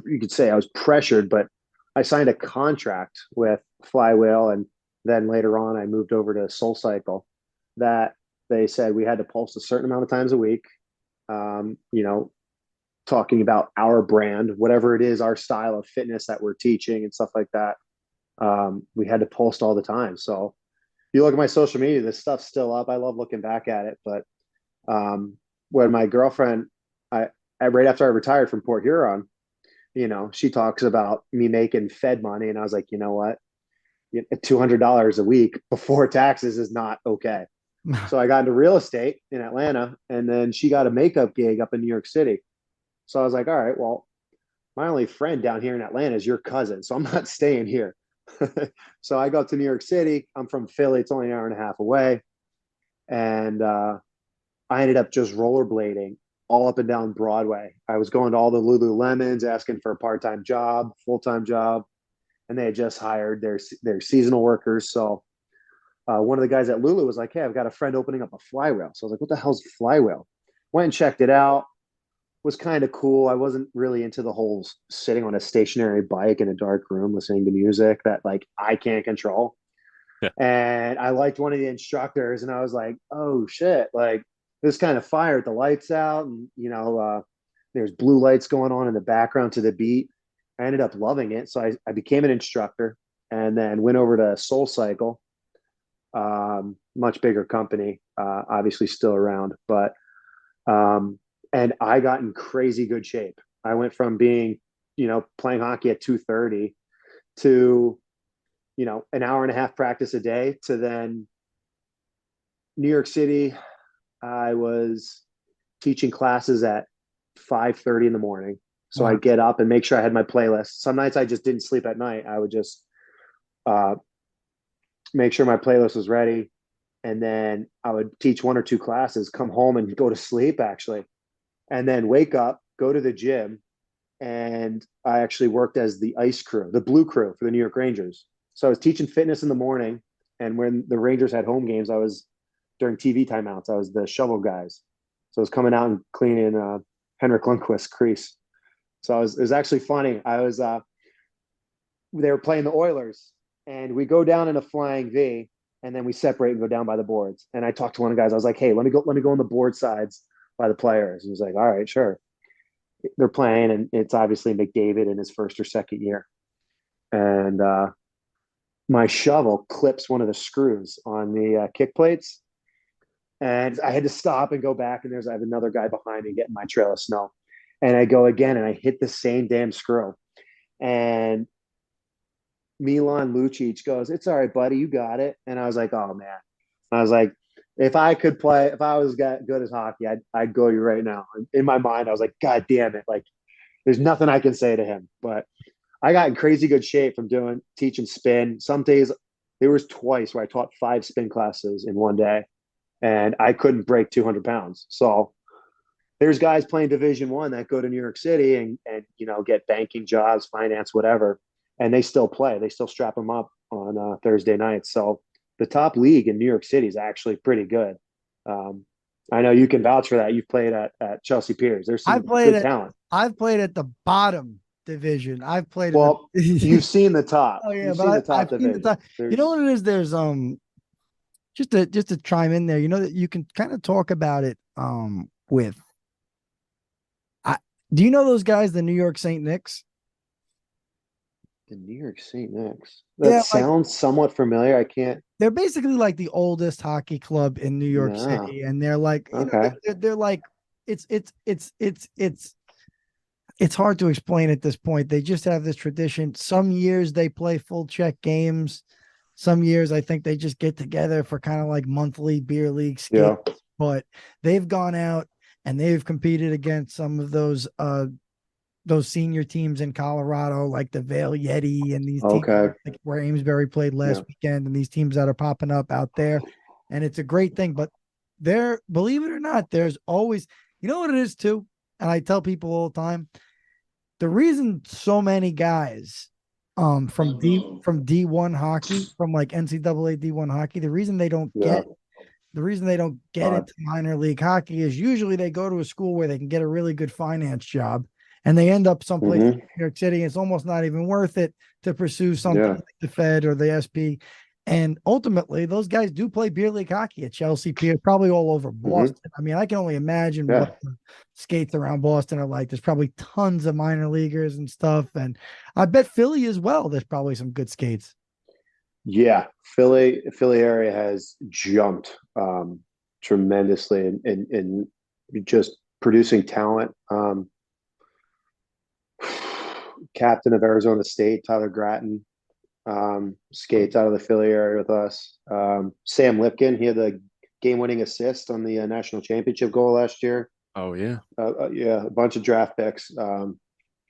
you could say I was pressured, but I signed a contract with Flywheel, and then later on I moved over to Soul Cycle that they said we had to post a certain amount of times a week, talking about our brand, whatever it is, our style of fitness that we're teaching and stuff like that. We had to post all the time. So you look at my social media, this stuff's still up. I love looking back at it. But when my girlfriend, right after I retired from Port Huron, she talks about me making Fed money. And I was like, you know what? $200 a week before taxes is not okay. So I got into real estate in Atlanta, and then she got a makeup gig up in New York City. So I was like, all right, well, my only friend down here in Atlanta is your cousin, so I'm not staying here. So I go to New York City. I'm from Philly. It's only an hour and a half away. And I ended up just rollerblading all up and down Broadway. I was going to all the Lululemons, asking for a part-time job, full-time job, and they had just hired their seasonal workers. So one of the guys at Lulu was like, hey, I've got a friend opening up a Flywheel. So I was like, what the hell's Flywheel? Went and checked it out. Was kind of cool. I wasn't really into the whole sitting on a stationary bike in a dark room listening to music that like I can't control. Yeah. And I liked one of the instructors, and I was like, oh shit, like this kind of fire with the lights out, and there's blue lights going on in the background to the beat. I ended up loving it. So I became an instructor, and then went over to Soul Cycle, much bigger company, obviously still around, but and I got in crazy good shape. I went from being, playing hockey at 2:30 to, an hour and a half practice a day to then New York City. I was teaching classes at 5:30 in the morning. So I get up and make sure I had my playlist. Some nights I just didn't sleep at night. I would just make sure my playlist was ready. And then I would teach 1 or 2 classes, come home and go to sleep actually. And then wake up, go to the gym, and I actually worked as the ice crew, the blue crew for the New York Rangers. So I was teaching fitness in the morning, and when the Rangers had home games, I was during TV timeouts. I was the shovel guys. So I was coming out and cleaning Henrik Lundqvist's crease. So it was actually funny. They were playing the Oilers, and we go down in a flying V, and then we separate and go down by the boards. And I talked to one of the guys. I was like, hey, let me go on the board sides by the players. And he's like, all right, sure. They're playing, and it's obviously McDavid in his first or second year. And my shovel clips one of the screws on the kick plates. And I had to stop and go back, and I have another guy behind me getting my trail of snow. And I go again, and I hit the same damn screw. And Milan Lucic goes, it's all right, buddy, you got it. And I was like, oh, man. I was like, if I was good as hockey, I'd go you right now. In my mind, I was like, God damn it. Like, there's nothing I can say to him. But I got in crazy good shape from teaching spin. Some days, there was twice where I taught 5 spin classes in one day, and I couldn't break 200 pounds. So there's guys playing Division I that go to New York City and get banking jobs, finance, whatever, and they still play. They still strap them up on Thursday nights. So the top league in New York City is actually pretty good. I know you can vouch for that. You've played at Chelsea Piers. There's some good talent. I've played at the bottom division. I've played. You've seen the top. Oh yeah, you've but seen the top I've division. seen the top. You know what it is? There's just to chime in there. You know that you can kind of talk about it with. Do you know those guys, the New York St. Nick's? The New York St. Nick's. That sounds somewhat familiar. I can't. They're basically like the oldest hockey club in New York City, and they're like, okay, they're like, it's hard to explain at this point. They just have this tradition. Some years they play full check games. Some years I think they just get together for kind of like monthly beer league skates. Yeah. But they've gone out and they've competed against some of those senior teams in Colorado, like the Vail Yeti and these teams like where Amesbury played last weekend, and these teams that are popping up out there. And it's a great thing. But believe it or not, there's always, you know what it is too? And I tell people all the time, the reason so many guys from D1 hockey, from like NCAA D1 hockey, the reason they don't get into minor league hockey is usually they go to a school where they can get a really good finance job, and they end up someplace in New York City. It's almost not even worth it to pursue something like the Fed or the SP. And ultimately, those guys do play beer league hockey at Chelsea Pier, probably all over Boston. I mean, I can only imagine what the skates around Boston are like. There's probably tons of minor leaguers and stuff. And I bet Philly as well, there's probably some good skates. Yeah, Philly area has jumped tremendously in just producing talent. Captain of Arizona State, Tyler Gratton, skates out of the Philly area with us. Sam Lipkin, he had the game-winning assist on the national championship goal last year. Oh yeah, a bunch of draft picks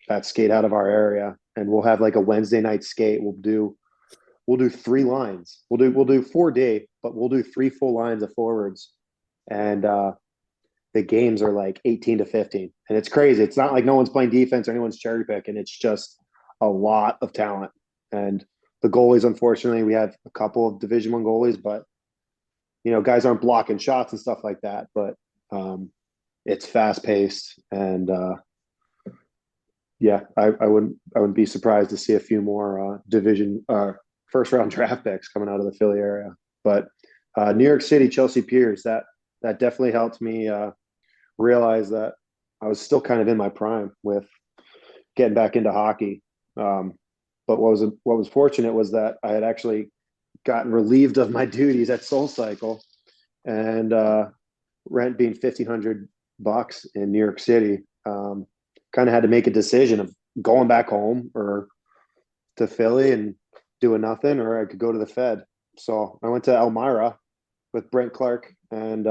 that skate out of our area, and we'll have like a Wednesday night skate. We'll do 3 lines. We'll do 4-day, but we'll do 3 full lines of forwards, and the games are like 18-15, and it's crazy. It's not like no one's playing defense or anyone's cherry picking. It's just a lot of talent. And the goalies, unfortunately, we have a couple of Division I goalies, but guys aren't blocking shots and stuff like that. But it's fast paced, and I wouldn't be surprised to see a few more Division first round draft picks coming out of the Philly area. But New York City, Chelsea Piers, that definitely helped me realize that I was still kind of in my prime with getting back into hockey. But what was fortunate was that I had actually gotten relieved of my duties at SoulCycle, and rent being $1,500 in New York City, kind of had to make a decision of going back home or to Philly and doing nothing, or I could go to the Fed. So I went to Elmira with Brent Clark, and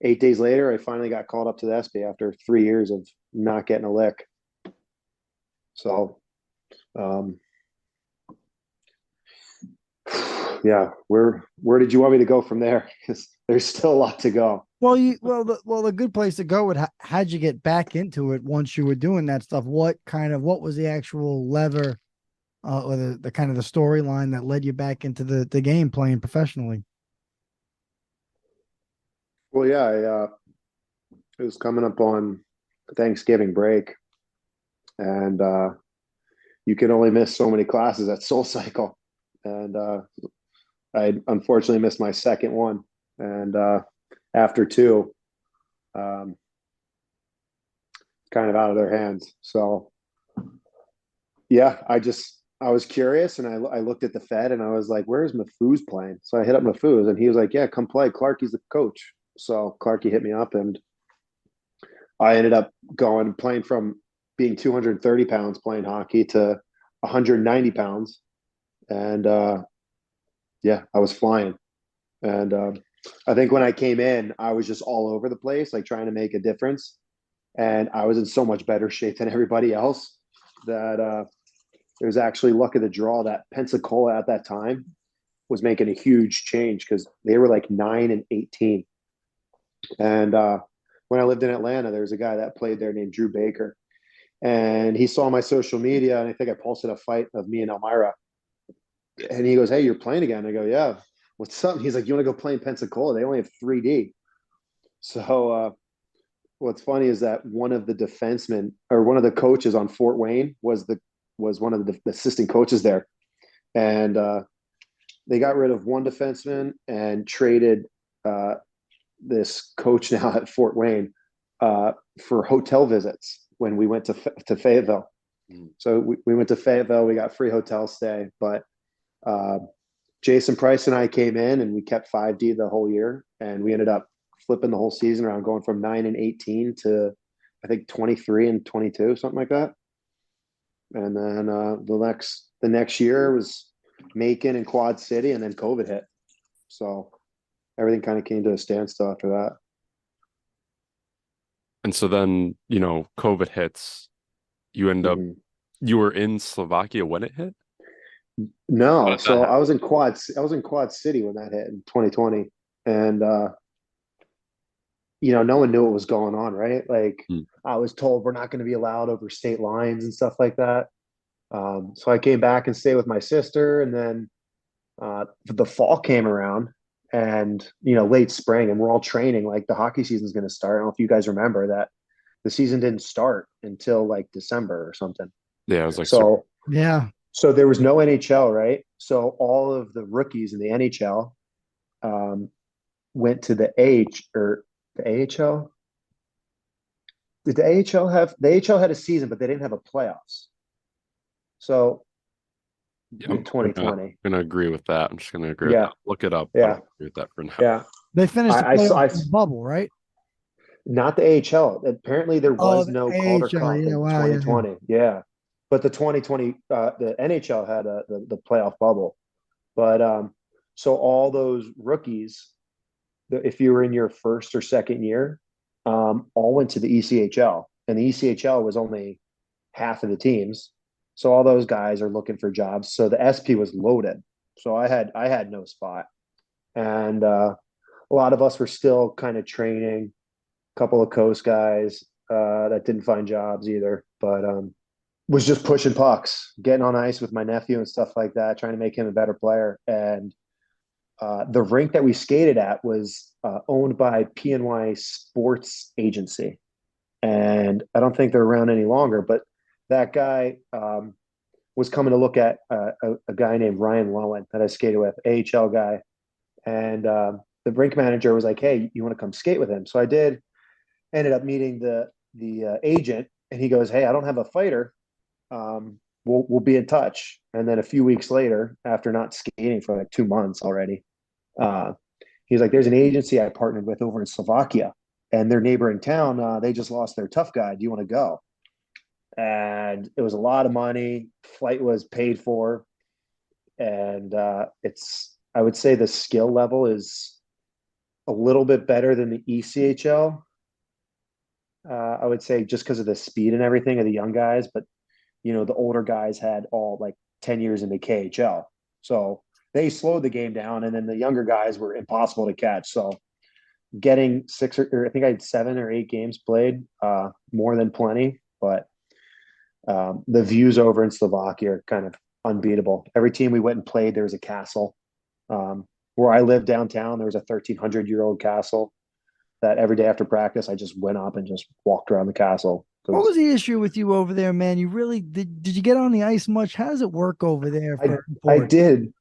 8 days later, I finally got called up to the SP after 3 years of not getting a lick. So, where did you want me to go from there? Because there's still a lot to go. Well, the good place to go would how'd you get back into it once you were doing that stuff? What was the actual lever, or the kind of the storyline that led you back into the game playing professionally? Well, it was coming up on Thanksgiving break, and you can only miss so many classes at SoulCycle, and I unfortunately missed my second one, and after 2, kind of out of their hands. So, I was curious, and I looked at the Fed, and I was like, "Where's Mafuz playing?" So I hit up Mafuz, and he was like, "Yeah, come play. Clarky's the coach." So Clarky hit me up, and I ended up playing from being 230 pounds playing hockey to 190 pounds. And I was flying. And I think when I came in, I was just all over the place, like trying to make a difference. And I was in so much better shape than everybody else that it was actually luck of the draw that Pensacola at that time was making a huge change, because they were like 9 and 18. And when I lived in Atlanta, there was a guy that played there named Drew Baker. And he saw my social media, and I think I posted a fight of me and Elmira. And he goes, "Hey, you're playing again?" I go, "Yeah." "What's up?" He's like, "You want to go play in Pensacola? They only have 3D." So what's funny is that one of the defensemen or one of the coaches on Fort Wayne was one of the assistant coaches there. And they got rid of one defenseman and traded this coach now at Fort Wayne for hotel visits when we went to Fayetteville. So we went to Fayetteville. We got free hotel stay. But Jason Price and I came in and we kept 5D the whole year. And we ended up flipping the whole season around, going from 9-18 to I think 23-22, something like that. And then the next year was Macon and Quad City, and then COVID hit. So everything kind of came to a standstill after that. And so then, COVID hits. You end up, you were in Slovakia when it hit? No, so I was in Quad City when that hit in 2020, and no one knew what was going on, right? Like I was told we're not going to be allowed over state lines and stuff like that. So I came back and stayed with my sister, and then the fall came around, and late spring, and we're all training. Like the hockey season's going to start. I don't know if you guys remember that the season didn't start until like December or something. Yeah, it was like so. Yeah. So there was no NHL, right? So all of the rookies in the NHL went to the AHL. Did the AHL had a season, but they didn't have a playoffs. So in 2020. I'm going to agree with that. I'm just going to agree with that. Look it up. Yeah. Agree with that for now. Yeah. They finished the bubble, right? Not the AHL. Apparently there was no Calder Cup in 2020. Yeah. But the 2020, the NHL had the playoff bubble. But so all those rookies, if you were in your first or second year, all went to the ECHL. And the ECHL was only half of the teams. So all those guys are looking for jobs. So the SP was loaded. So I had no spot. And a lot of us were still kind of training. A couple of coast guys that didn't find jobs either. But was just pushing pucks, getting on ice with my nephew and stuff like that, trying to make him a better player. And the rink that we skated at was owned by PNY Sports Agency. And I don't think they're around any longer, but that guy was coming to look at a guy named Ryan Lowen that I skated with, AHL guy. And the rink manager was like, "Hey, you want to come skate with him?" So I did. Ended up meeting the agent, and he goes, "Hey, I don't have a fighter. We'll be in touch." And then a few weeks later, after not skating for like 2 months already, he's like, "There's an agency I partnered with over in Slovakia, and their neighboring town, they just lost their tough guy. Do you want to go?" And it was a lot of money. Flight was paid for, and I would say the skill level is a little bit better than the ECHL. I would say just because of the speed and everything of the young guys, but the older guys had all like 10 years in the KHL. So they slowed the game down, and then the younger guys were impossible to catch. So getting six or I think I had 7 or 8 games played, more than plenty, but the views over in Slovakia are kind of unbeatable. Every team we went and played, there was a castle. Where I lived downtown, there was a 1,300-year-old castle that every day after practice, I just went up and just walked around the castle. What was the issue with you over there, man? You really did you get on the ice much? How does it work over there? I did.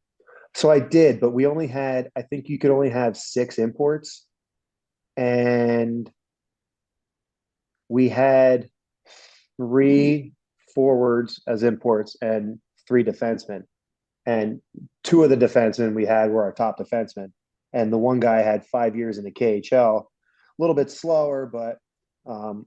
So I did, but we only had, I think you could only have 6 imports. And we had 3 forwards as imports and 3 defensemen. And 2 of the defensemen we had were our top defensemen. And the one guy had 5 years in the KHL, a little bit slower, but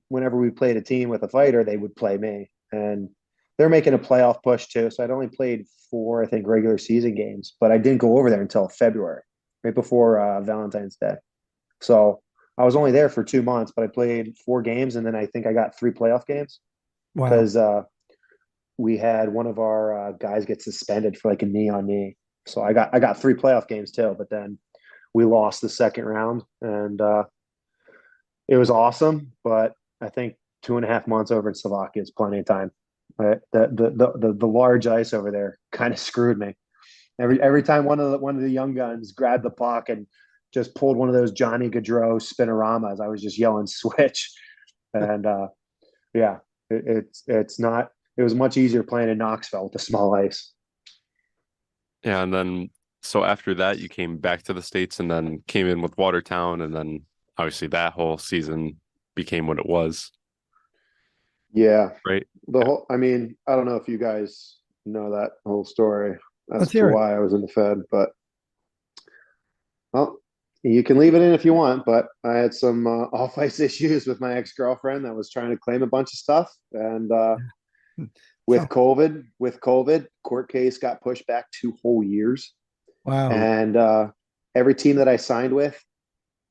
whenever we played a team with a fighter, they would play me. And they're making a playoff push too. So I'd only played 4, I think, regular season games, but I didn't go over there until February, right before Valentine's Day. So I was only there for 2 months, but I played 4 games, and then I think I got 3 playoff games. Wow. Because we had one of our guys get suspended for like a knee on knee. So I got 3 playoff games too, but then we lost the second round, and it was awesome, but I think 2.5 months over in Slovakia is plenty of time. Right? The large ice over there kind of screwed me. Every time one of the young guns grabbed the puck and just pulled one of those Johnny Gaudreau spinoramas, I was just yelling switch. And yeah, it's not. It was much easier playing in Knoxville with the small ice. Yeah, and then so after that, you came back to the States and then came in with Watertown, and then obviously that whole season became what it was, Yeah, right? the whole. I mean, I don't know if you guys know that whole story as Let's to hear it. why I was in the Fed, but well, you can leave it in if you want. But I had some off ice issues with my ex girlfriend that was trying to claim a bunch of stuff, and So, with COVID, court case got pushed back 2 whole years. wow. And every team that I signed with,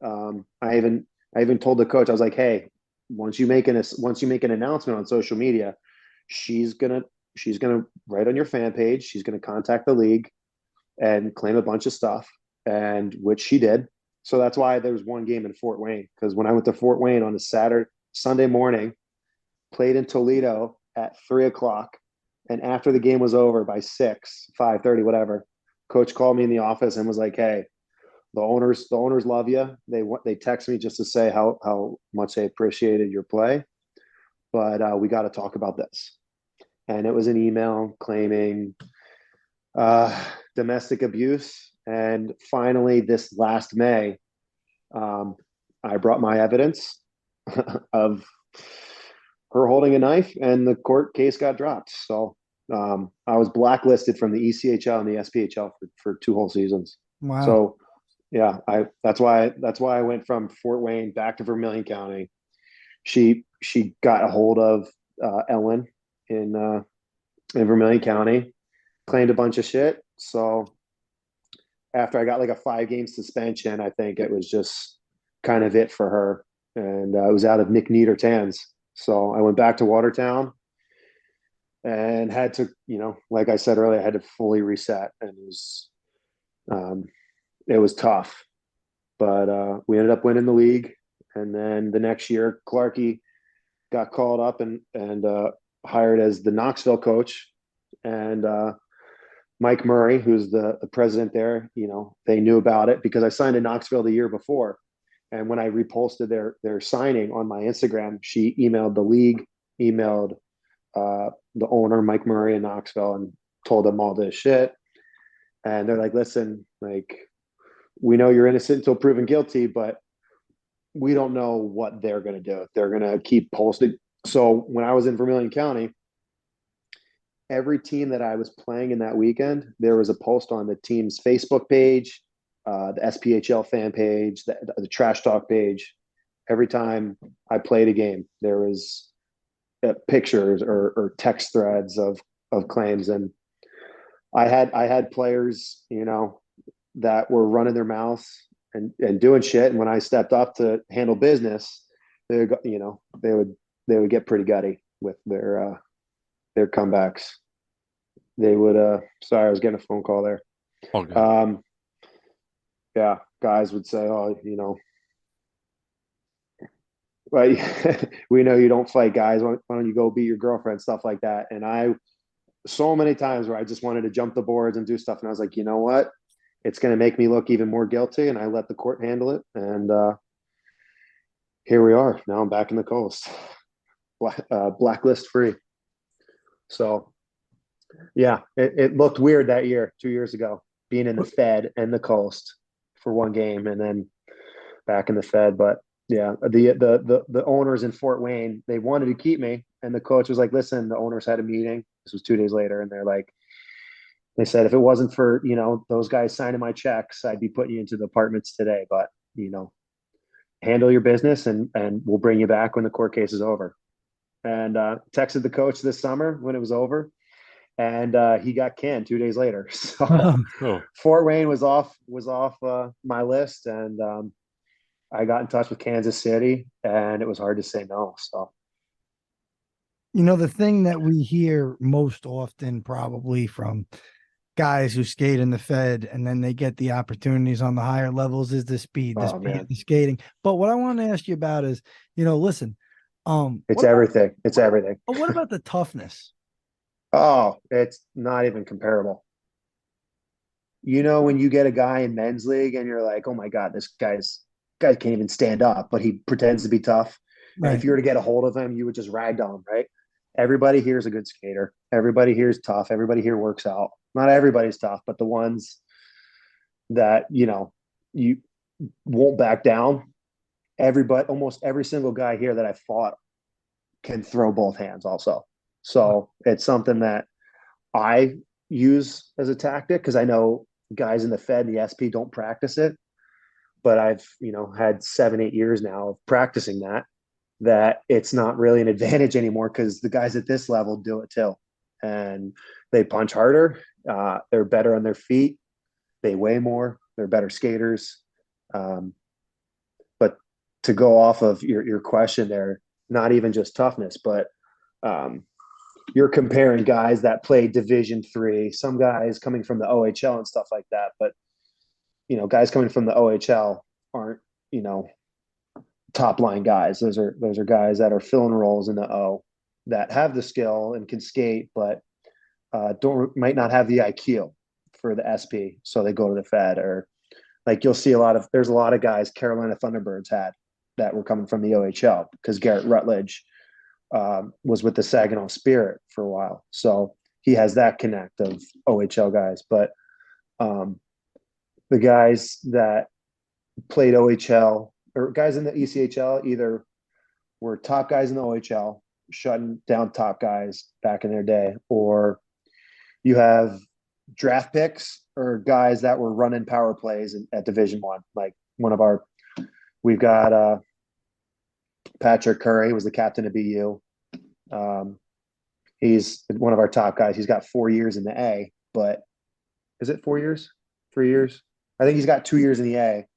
I even told the coach, I was like, hey, once you make an announcement on social media, she's gonna write on your fan page, she's gonna contact the league and claim a bunch of stuff, and which she did. So that's why there was one game in Fort Wayne, because when I went to Fort Wayne on a Sunday morning, played in Toledo at 3 o'clock, and after the game was over by 5:30, whatever, coach called me in the office and was like, hey, the owners love you. They text me just to say how much they appreciated your play, but we got to talk about this. And it was an email claiming domestic abuse. And finally, this last May, I brought my evidence of her holding a knife, and the court case got dropped. So I was blacklisted from the ECHL and the SPHL for 2 whole seasons. Wow. So yeah, that's why I went from Fort Wayne back to Vermilion County. She got a hold of Ellen in Vermilion County, claimed a bunch of shit. So after I got like a 5-game suspension, I think it was just kind of it for her, and it was out of Nick Nieder's hands. So I went back to Watertown and had to, like I said earlier, I had to fully reset, and it was tough, but we ended up winning the league. And then the next year, Clarkey got called up and hired as the Knoxville coach, and Mike Murray, who's the president there, they knew about it because I signed in Knoxville the year before. And when I reposted their signing on my Instagram, she emailed the league, emailed the owner, Mike Murray in Knoxville, and told them all this shit. And they're like, listen, like, we know you're innocent until proven guilty, but we don't know what they're going to do. They're going to keep posting. So when I was in Vermilion County, every team that I was playing in that weekend, there was a post on the team's Facebook page, the SPHL fan page, the trash talk page. Every time I played a game, there was pictures or text threads of claims. And I had players, that were running their mouths and doing shit. And when I stepped up to handle business, they would get pretty gutty with their comebacks. They would, sorry, I was getting a phone call there. All good. Yeah, guys would say, oh, well, we know you don't fight, guys. Why don't you go beat your girlfriend, stuff like that. And so many times where I just wanted to jump the boards and do stuff. And I was like, you know what? It's going to make me look even more guilty. And I let the court handle it. And here we are. Now I'm back in the coast, blacklist free. So yeah, it looked weird that year, 2 years ago, being in the Fed and the coast for one game and then back in the Fed. But yeah, the owners in Fort Wayne, they wanted to keep me. And the coach was like, listen, the owners had a meeting. This was 2 days later. And they said, if it wasn't for, those guys signing my checks, I'd be putting you into the apartments today. But, handle your business and we'll bring you back when the court case is over. And texted the coach this summer when it was over. And he got canned 2 days later. So Fort Wayne was off my list. And I got in touch with Kansas City, and it was hard to say no. So, the thing that we hear most often probably from guys who skate in the Fed and then they get the opportunities on the higher levels is the speed, Oh man, the skating. But what I want to ask you about is, listen, it's everything. It's everything. what about the toughness? Oh, it's not even comparable. When you get a guy in men's league and you're like, oh my God, this guy can't even stand up, but he pretends to be tough. And if you were to get a hold of him, you would just ragdoll him, right? Everybody here is a good skater. Everybody here is tough. Everybody here works out. Not everybody's tough, but the ones that, you won't back down. Almost every single guy here that I fought can throw both hands also. So it's something that I use as a tactic because I know guys in the Fed and the SP don't practice it. But I've, had 7-8 years now of practicing that it's not really an advantage anymore because the guys at this level do it too. And they punch harder. They're better on their feet. They weigh more. They're better skaters. But to go off of your question there, not even just toughness, but you're comparing guys that play Division III, some guys coming from the OHL and stuff like that. But, guys coming from the OHL aren't, top line guys. Those are guys that are filling roles in the O that have the skill and can skate, but might not have the IQ for the SP. So they go to the Fed, or like you'll see there's a lot of guys Carolina Thunderbirds had that were coming from the OHL because Garrett Rutledge was with the Saginaw Spirit for a while. So he has that connect of OHL guys. But the guys that played OHL or guys in the ECHL either were top guys in the OHL, shutting down top guys back in their day, or you have draft picks or guys that were running power plays at Division One. Like we've got Patrick Curry was the captain of BU. He's one of our top guys. He's got 4 years in the A, but is it 4 years? 3 years? I think he's got 2 years in the A,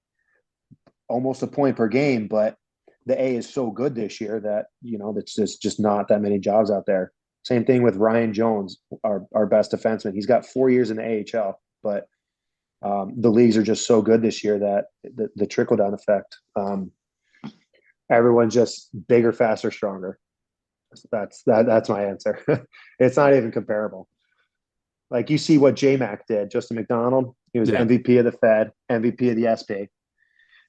almost a point per game, but the A is so good this year that, that's just not that many jobs out there. Same thing with Ryan Jones, our best defenseman. He's got 4 years in the AHL, but the leagues are just so good this year that the trickle-down effect, everyone's just bigger, faster, stronger. That's my answer. It's not even comparable. Like you see what J-Mac did, Justin McDonald. He was MVP of the Fed, MVP of the SP.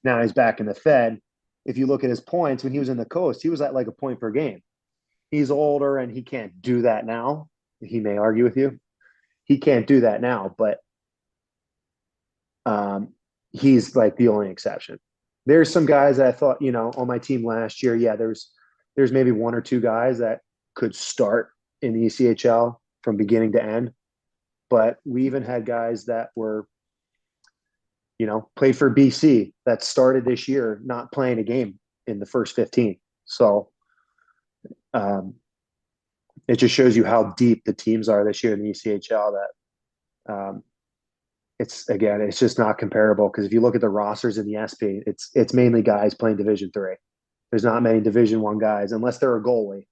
Now he's back in the Fed. If you look at his points, when he was in the Coast, he was at like a point per game. He's older and he can't do that now. He may argue with you. He can't do that now, but he's like the only exception. There's some guys that I thought, on my team last year, there's maybe one or two guys that could start in the ECHL from beginning to end. But we even had guys that were, played for BC that started this year not playing a game in the first 15. So it just shows you how deep the teams are this year in the ECHL that it's just not comparable, because if you look at the rosters in the SP, it's mainly guys playing Division III. There's not many Division I guys unless they're a goalie.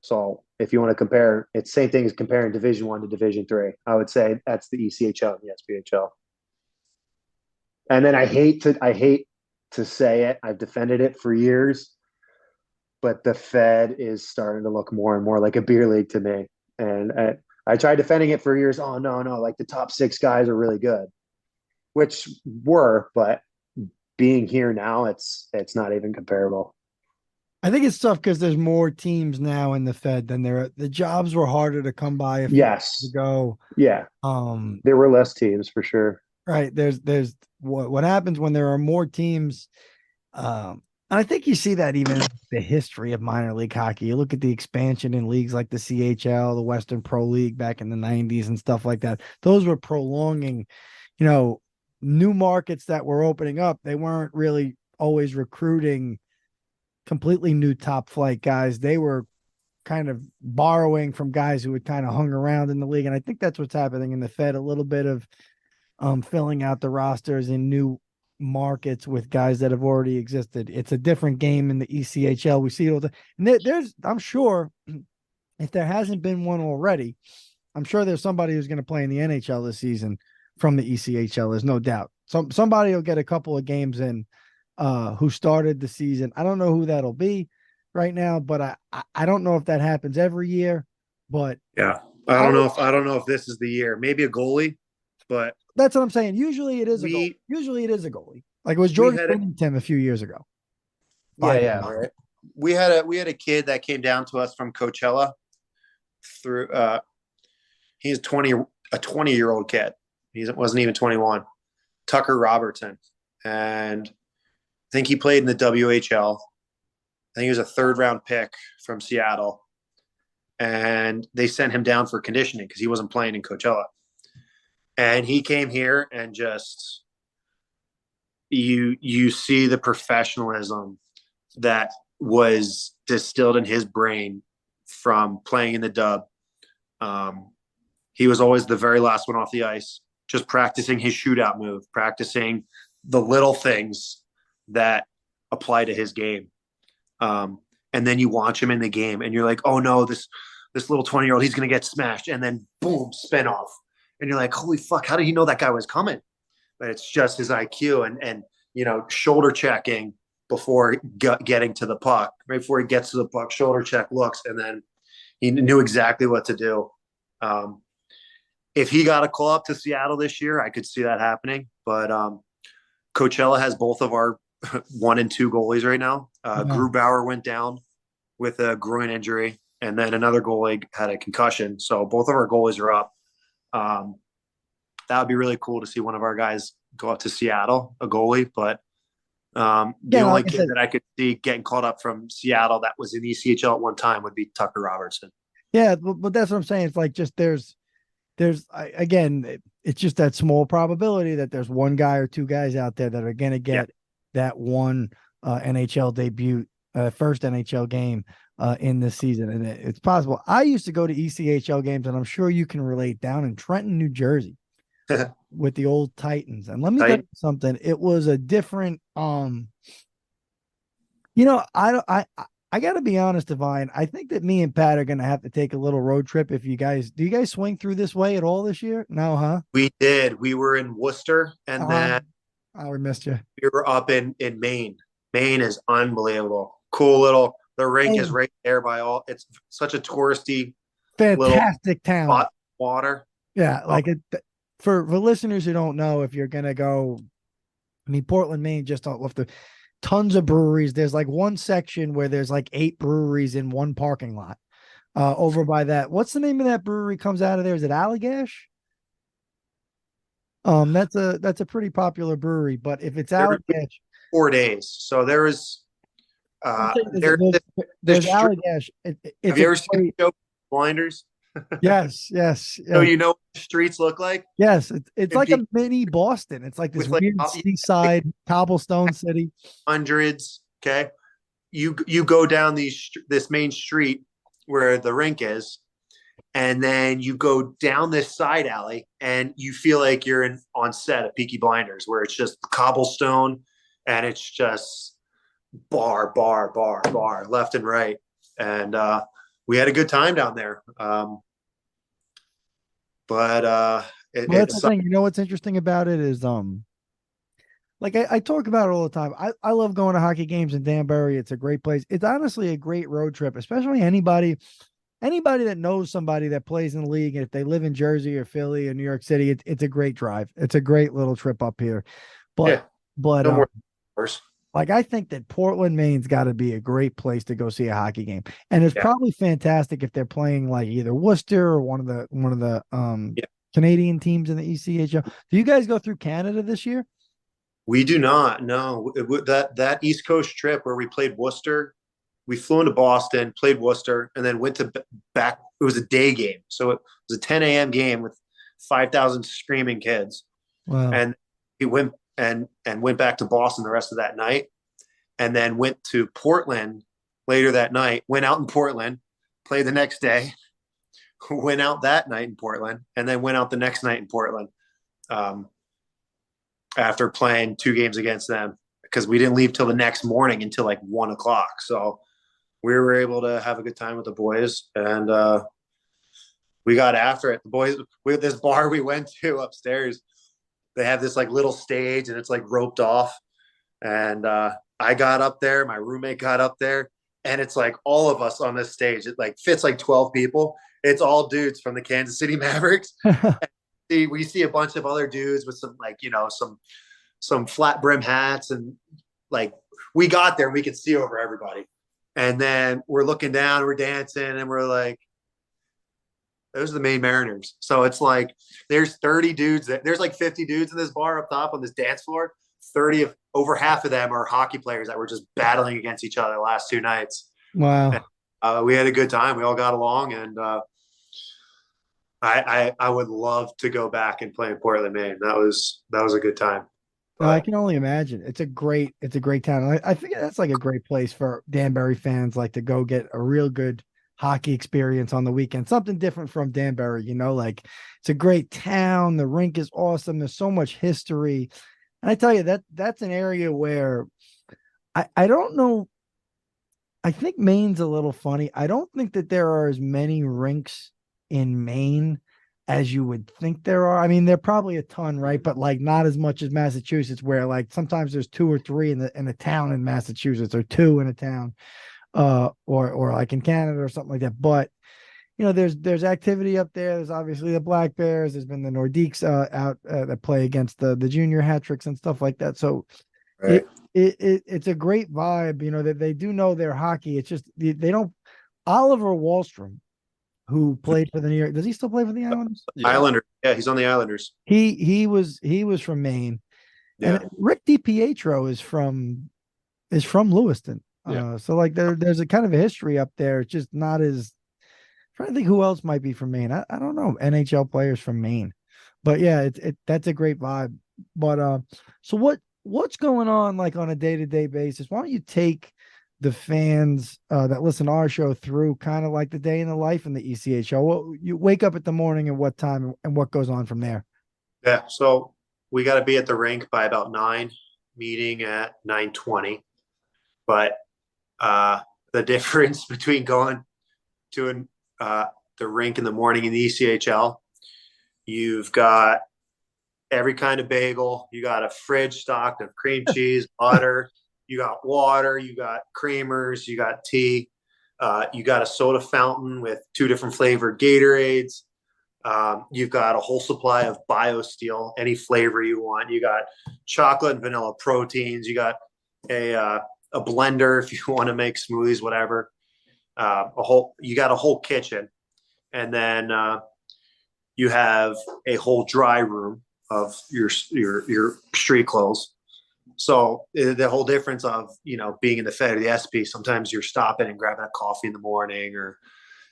So if you want to compare, it's the same thing as comparing Division I to Division III. I would say that's the ECHL and the SPHL. And then I hate to say it. I've defended it for years, but the Fed is starting to look more and more like a beer league to me. And I tried defending it for years. Oh, no, like the top 6 guys are really good, which were, but being here now, it's not even comparable. I think it's tough because there's more teams now in the Fed than there. The jobs were harder to come by a few years ago. Yeah. There were less teams for sure. Right. There's what happens when there are more teams. And I think you see that even in the history of minor league hockey. You look at the expansion in leagues like the CHL, the Western Pro League back in the 90s and stuff like that. Those were prolonging, new markets that were opening up. They weren't really always recruiting completely new top flight guys. They were kind of borrowing from guys who had kind of hung around in the league. And I think that's what's happening in the Fed, a little bit of filling out the rosters in new markets with guys that have already existed. It's a different game in the ECHL. We see it all the, and there's, I'm sure if there hasn't been one already, I'm sure there's somebody who's going to play in the NHL this season from the ECHL. There's no doubt. Somebody will get a couple of games in who started the season. I don't know who that'll be right now, but I don't know if that happens every year. But yeah, I don't know if this is the year. Maybe a goalie, but that's what I'm saying. Usually it is a goalie. Usually it is a goalie. Like it was Jordan Binnington a few years ago. Yeah, right. We had a kid that came down to us from Coachella through he's a 20-year-old kid. He wasn't even 21. Tucker Robertson. And I think he played in the WHL. I think he was a 3rd-round pick from Seattle. And they sent him down for conditioning because he wasn't playing in Coachella. And he came here and just you see the professionalism that was distilled in his brain from playing in the dub. He was always the very last one off the ice, just practicing his shootout move, practicing the little things that apply to his game. And then you watch him in the game and you're like, oh no, this little 20-year-old, he's going to get smashed. And then boom, spin off. And you're like, holy fuck, how did he know that guy was coming? But it's just his IQ and shoulder checking before getting to the puck. Right before he gets to the puck, shoulder check, looks, and then he knew exactly what to do. If he got a call up to Seattle this year, I could see that happening. But Coachella has both of our 1 and 2 goalies right now. Grubauer went down with a groin injury, and then another goalie had a concussion. So both of our goalies are up. That would be really cool to see one of our guys go up to Seattle, a goalie. But the only kid that I could see getting called up from Seattle that was in ECHL at one time would be Tucker Robertson. Yeah, but that's what I'm saying. It's like just again, it's just that small probability that there's one guy or 2 guys out there that are going to get that one NHL debut, first NHL game in this season. And it's possible. I used to go to ECHL games, and I'm sure you can relate, down in Trenton, New Jersey with the old Titans. And let me tell you something. It was a different, I got to be honest, Devine. I think that me and Pat are going to have to take a little road trip. Do you guys swing through this way at all this year? No, huh? We did. We were in Worcester, and then we missed you. We were up in Maine. Maine is unbelievable. Cool little. The rink is right there by all. It's such a touristy, fantastic town. Water. Yeah, like it. For listeners who don't know, if you're gonna go, I mean, Portland, Maine, just off the tons of breweries. There's like one section where there's like 8 breweries in one parking lot. Over by that, what's the name of that brewery comes out of there? Is it Allagash? That's a pretty popular brewery, but if it's Allagash, 4 days. So there is. There's Allagash. Have you ever seen the show Blinders? Yes. So you know what the streets look like? Yes, it's like a mini Boston. It's like this weird seaside cobblestone city. Hundreds. Okay, you go down this main street where the rink is, and then you go down this side alley, and you feel like you're on set of Peaky Blinders, where it's just cobblestone, and it's just bar, left and right, and we had a good time down there. That's the thing. You know what's interesting about it is, like I talk about it all the time. I love going to hockey games in Danbury. It's a great place. It's honestly a great road trip, especially anybody that knows somebody that plays in the league. And if they live in Jersey or Philly or New York City, it's a great drive. It's a great little trip up here. But like, I think that Portland, Maine's got to be a great place to go see a hockey game. And it's probably fantastic if they're playing like either Worcester or one of the Canadian teams in the ECHL. Do you guys go through Canada this year? We do not. No, that East Coast trip where we played Worcester, we flew into Boston, played Worcester, and then went back. It was a day game. So it was a 10 a.m. game with 5,000 screaming kids. Wow. And we went went back to Boston the rest of that night, and then went to Portland later that night, went out in Portland, played the next day, went out that night in Portland, and then went out the next night in Portland after playing 2 games against them, because we didn't leave till the next morning until like 1:00. So we were able to have a good time with the boys, and we got after it. The boys, with this bar we went to upstairs, they have this like little stage and it's like roped off. And I got up there, my roommate got up there, and it's like all of us on this stage. It like fits like 12 people. It's all dudes from the Kansas City Mavericks. We see a bunch of other dudes with some like, some flat brim hats, and like we got there and we could see over everybody. And then we're looking down, we're dancing, and we're like, those are the Maine Mariners. So it's like there's 30 dudes there's like 50 dudes in this bar up top on this dance floor. Over half of them are hockey players that were just battling against each other the last 2 nights. Wow. And, we had a good time. We all got along, and I would love to go back and play in Portland, Maine. That was a good time. No, I can only imagine. It's a great town. I think that's like a great place for Danbury fans, like to go get a real good hockey experience on the weekend. Something different from Danbury, like it's a great town. The rink is awesome. There's so much history. And I tell you that's an area where I don't know. I think Maine's a little funny. I don't think that there are as many rinks in Maine as you would think there are. I mean, there are probably a ton, right? But like not as much as Massachusetts, where like sometimes there's 2 or 3 in a town in Massachusetts, or 2 in a town, or like in Canada or something like that. But there's activity up there. There's obviously the Black Bears. There's been the Nordiques out that play against the junior hat tricks and stuff like that. So right. It's a great vibe. That they do know their hockey. It's just they don't. Oliver Wahlstrom, who played for the New York. Does he still play for the Islanders? Yeah. Islanders. Yeah, he's on the Islanders. He was from Maine. Yeah. And Rick DiPietro is from Lewiston. Yeah. So like there's a kind of a history up there. It's just not as. I'm trying to think who else might be from Maine. I don't know NHL players from Maine, but yeah, that's a great vibe. But so what's going on like on a day-to-day basis? Why don't you take the fans that listen to our show through kind of like the day in the life in the ECHL? You wake up at the morning and what time and what goes on from there? Yeah, so we got to be at the rink by about 9, meeting at 9:20. But the difference between going to the rink in the morning in the ECHL, you've got every kind of bagel. You got a fridge stocked of cream cheese, butter. You got water. You got creamers. You got tea. You got a soda fountain with 2 different flavored Gatorades. You've got a whole supply of BioSteel, any flavor you want. You got chocolate and vanilla proteins. You got a blender if you want to make smoothies, whatever. You got a whole kitchen, and then you have a whole dry room of your street clothes. So the whole difference of being in the Fed or the SP, sometimes you're stopping and grabbing a coffee in the morning, or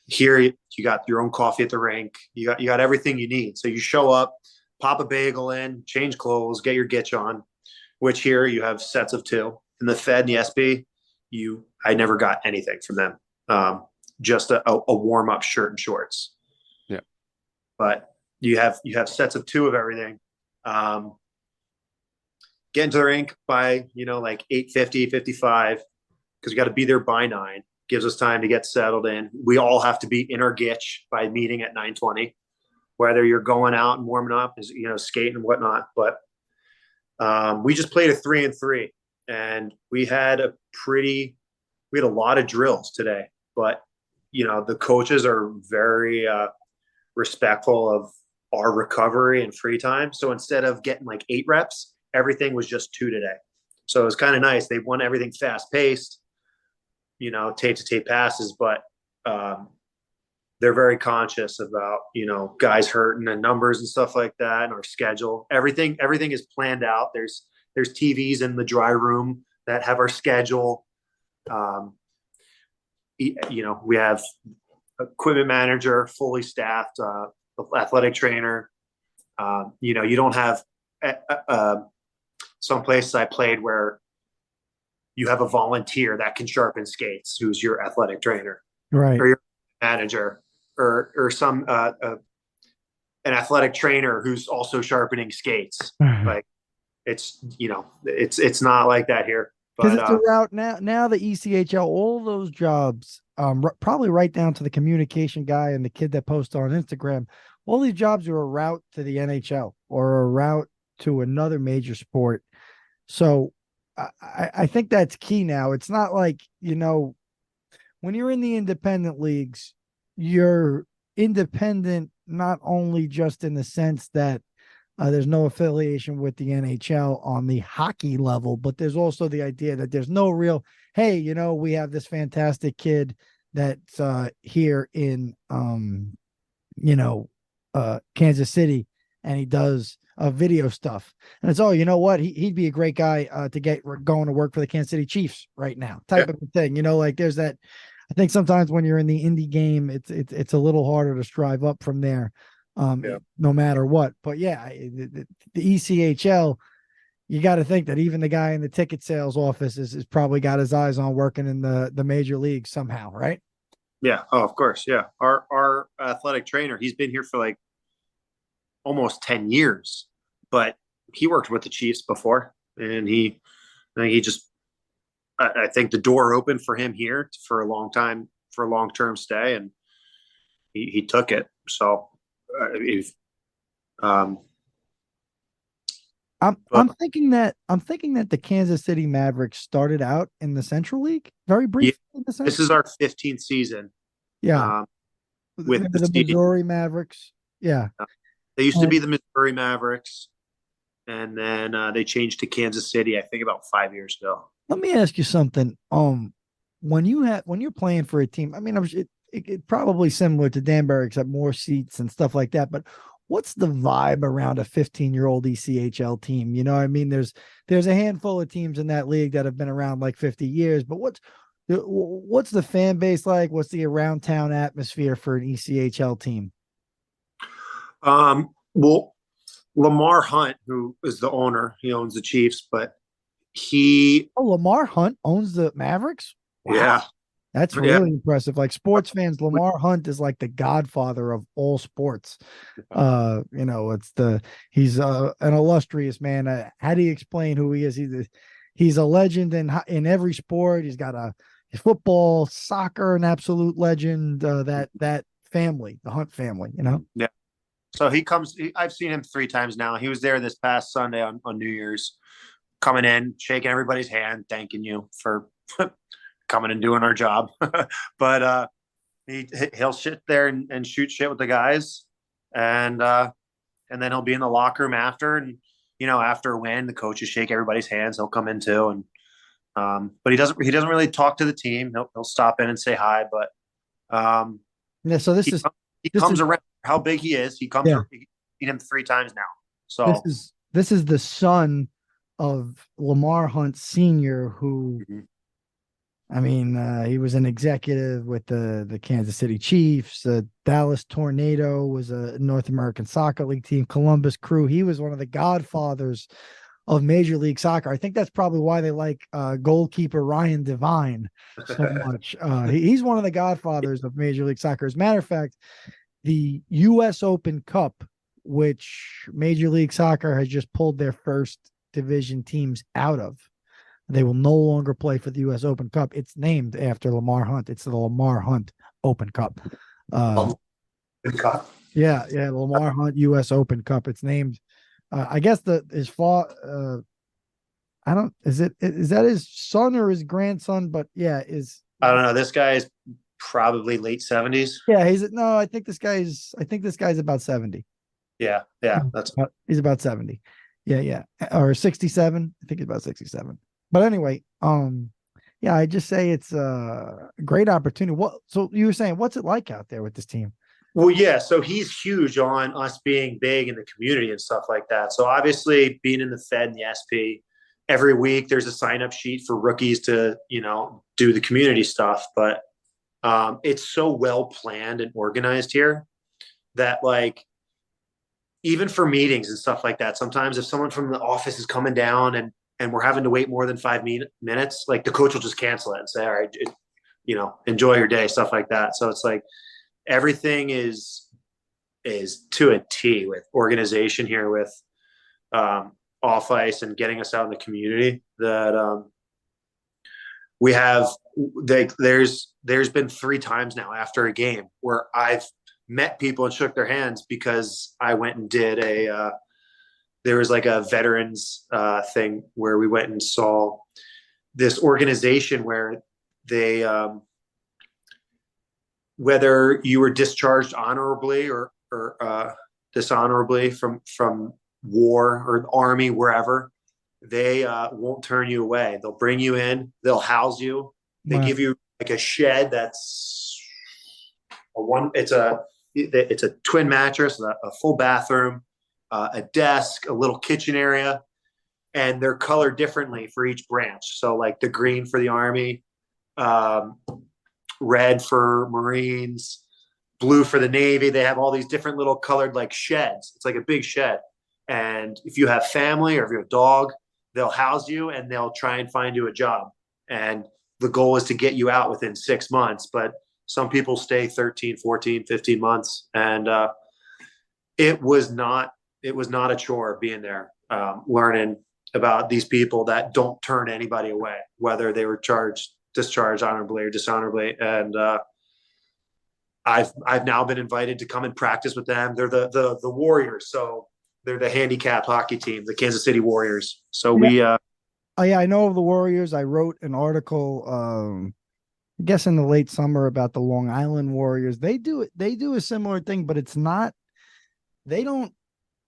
here you got your own coffee at the rink. You got everything you need. So you show up, pop a bagel in, change clothes, get your gitch on. Which here you have sets of 2. In the Fed and the SP, I never got anything from them. Just a warm up shirt and shorts. Yeah. But you have sets of 2 of everything. Get into the rink by, like 8:50, 55, because you got to be there by 9. Gives us time to get settled in. We all have to be in our gitch by meeting at 9:20, whether you're going out and warming up, skating and whatnot. But we just played a 3-and-3, and we had a lot of drills today. But the coaches are very respectful of our recovery and free time. So instead of getting like 8 reps, everything was just 2 today. So it was kind of nice. They want everything fast paced, tape to tape passes, but they're very conscious about, guys hurting and numbers and stuff like that, and our schedule. Everything is planned out. There's TVs in the dry room that have our schedule. We have equipment manager, fully staffed, athletic trainer. You don't have some places I played where you have a volunteer that can sharpen skates, who's your athletic trainer, right, or your manager, or some an athletic trainer who's also sharpening skates. Like it's not like that here. Because it's a route now. Now the ECHL, all those jobs probably right down to the communication guy and the kid that posts on Instagram. All these jobs are a route to the NHL or a route to another major sport. So I think that's key now. It's not like, when you're in the independent leagues, you're independent not only just in the sense that there's no affiliation with the NHL on the hockey level, but there's also the idea that there's no real, hey, we have this fantastic kid that's here in, Kansas City, and he does video stuff. And it's, you know what? He'd be a great guy to get going to work for the Kansas City Chiefs right now, type of thing. Like there's that. I think sometimes when you're in the indie game, it's a little harder to strive up from there, no matter what. But yeah, the ECHL, you got to think that even the guy in the ticket sales office is probably got his eyes on working in the major leagues somehow, right? Yeah. Oh, of course. Yeah. Our athletic trainer, he's been here for like almost 10 years, but he worked with the Chiefs before, and he just, I think the door opened for him here for a long time, for a long-term stay, and he took it. So I'm thinking that the Kansas City Mavericks started out in the Central League very briefly. This is our 15th season. Yeah, with the Missouri Mavericks. Yeah, they used to be the Missouri Mavericks, and then they changed to Kansas City, I think, about 5 years ago. Let me ask you something. When you're playing for a team, I mean, it probably similar to Danbury, except more seats and stuff like that. But what's the vibe around a 15-year-old ECHL team? You know, I mean, there's a handful of teams in that league that have been around like 50 years. But what's the fan base like? What's the around town atmosphere for an ECHL team? Well, Lamar Hunt, who is the owner, he owns the Chiefs, but Lamar Hunt owns the Mavericks? Wow. Yeah. That's really impressive. Like sports fans, Lamar Hunt is like the godfather of all sports. He's an illustrious man. How do you explain who he is? He's a legend in every sport. He's got his football, soccer, an absolute legend. That family, the Hunt family, Yeah. So I've seen him 3 times now. He was there this past Sunday on New Year's, coming in, shaking everybody's hand, thanking you for coming and doing our job. But he'll sit there and shoot shit with the guys, and then he'll be in the locker room after, and after a win, the coaches shake everybody's hands. He'll come in too, and but he doesn't really talk to the team. He'll stop in and say hi, but yeah. So he comes around. How big he is, he comes. I've seen him 3 times now. So this is the son of Lamar Hunt Sr., who, I mean, he was an executive with the Kansas City Chiefs. Dallas Tornado was a North American Soccer League team. Columbus Crew. He was one of the godfathers of Major League Soccer. I think that's probably why they like goalkeeper Ryan Devine so much. He's one of the godfathers of Major League Soccer. As a matter of fact, the U.S. Open Cup, which Major League Soccer has just pulled their first division teams out of, they will no longer play for the U.S. Open Cup. It's named after Lamar Hunt. It's the Lamar Hunt Open Cup. Yeah, Lamar Hunt U.S. Open Cup. It's named. I guess is that his son or his grandson? But yeah, I don't know. This guy is probably late 70s. Yeah, I think this guy's about 70. Yeah, he's about 70. Yeah, or 67. I think he's about 67. But anyway, I just say it's a great opportunity. So you were saying, what's it like out there with this team? Well, yeah. So he's huge on us being big in the community and stuff like that. So obviously, being in the Fed and the SP, every week there's a sign-up sheet for rookies to do the community stuff. But it's so well planned and organized here that, like, even for meetings and stuff like that, sometimes if someone from the office is coming down and we're having to wait more than 5 minutes, like, the coach will just cancel it and say, all right, enjoy your day, stuff like that. So it's like everything is to a T with organization here, with off ice and getting us out in the community. That we have there's been 3 times now after a game where I've met people and shook their hands because I went and did there was like a veterans thing where we went and saw this organization where they whether you were discharged honorably or dishonorably from war or the army, wherever, they won't turn you away. They'll bring you in, they'll house you. They give you like a shed that's it's a twin mattress, a full bathroom, a desk, a little kitchen area, and they're colored differently for each branch. So like the green for the Army, red for Marines, blue for the Navy. They have all these different little colored like sheds. It's like a big shed. And if you have family or if you have a dog, they'll house you and they'll try and find you a job. And the goal is to get you out within 6 months. But some people stay 13, 14, 15 months. And it was not a chore being there, learning about these people that don't turn anybody away, whether they were discharged honorably or dishonorably. And I've now been invited to come and practice with them. They're the Warriors. So they're the handicapped hockey team, the Kansas City Warriors. So I know of the Warriors. I wrote an article, I guess in the late summer, about the Long Island Warriors. They do a similar thing, but it's not. They don't.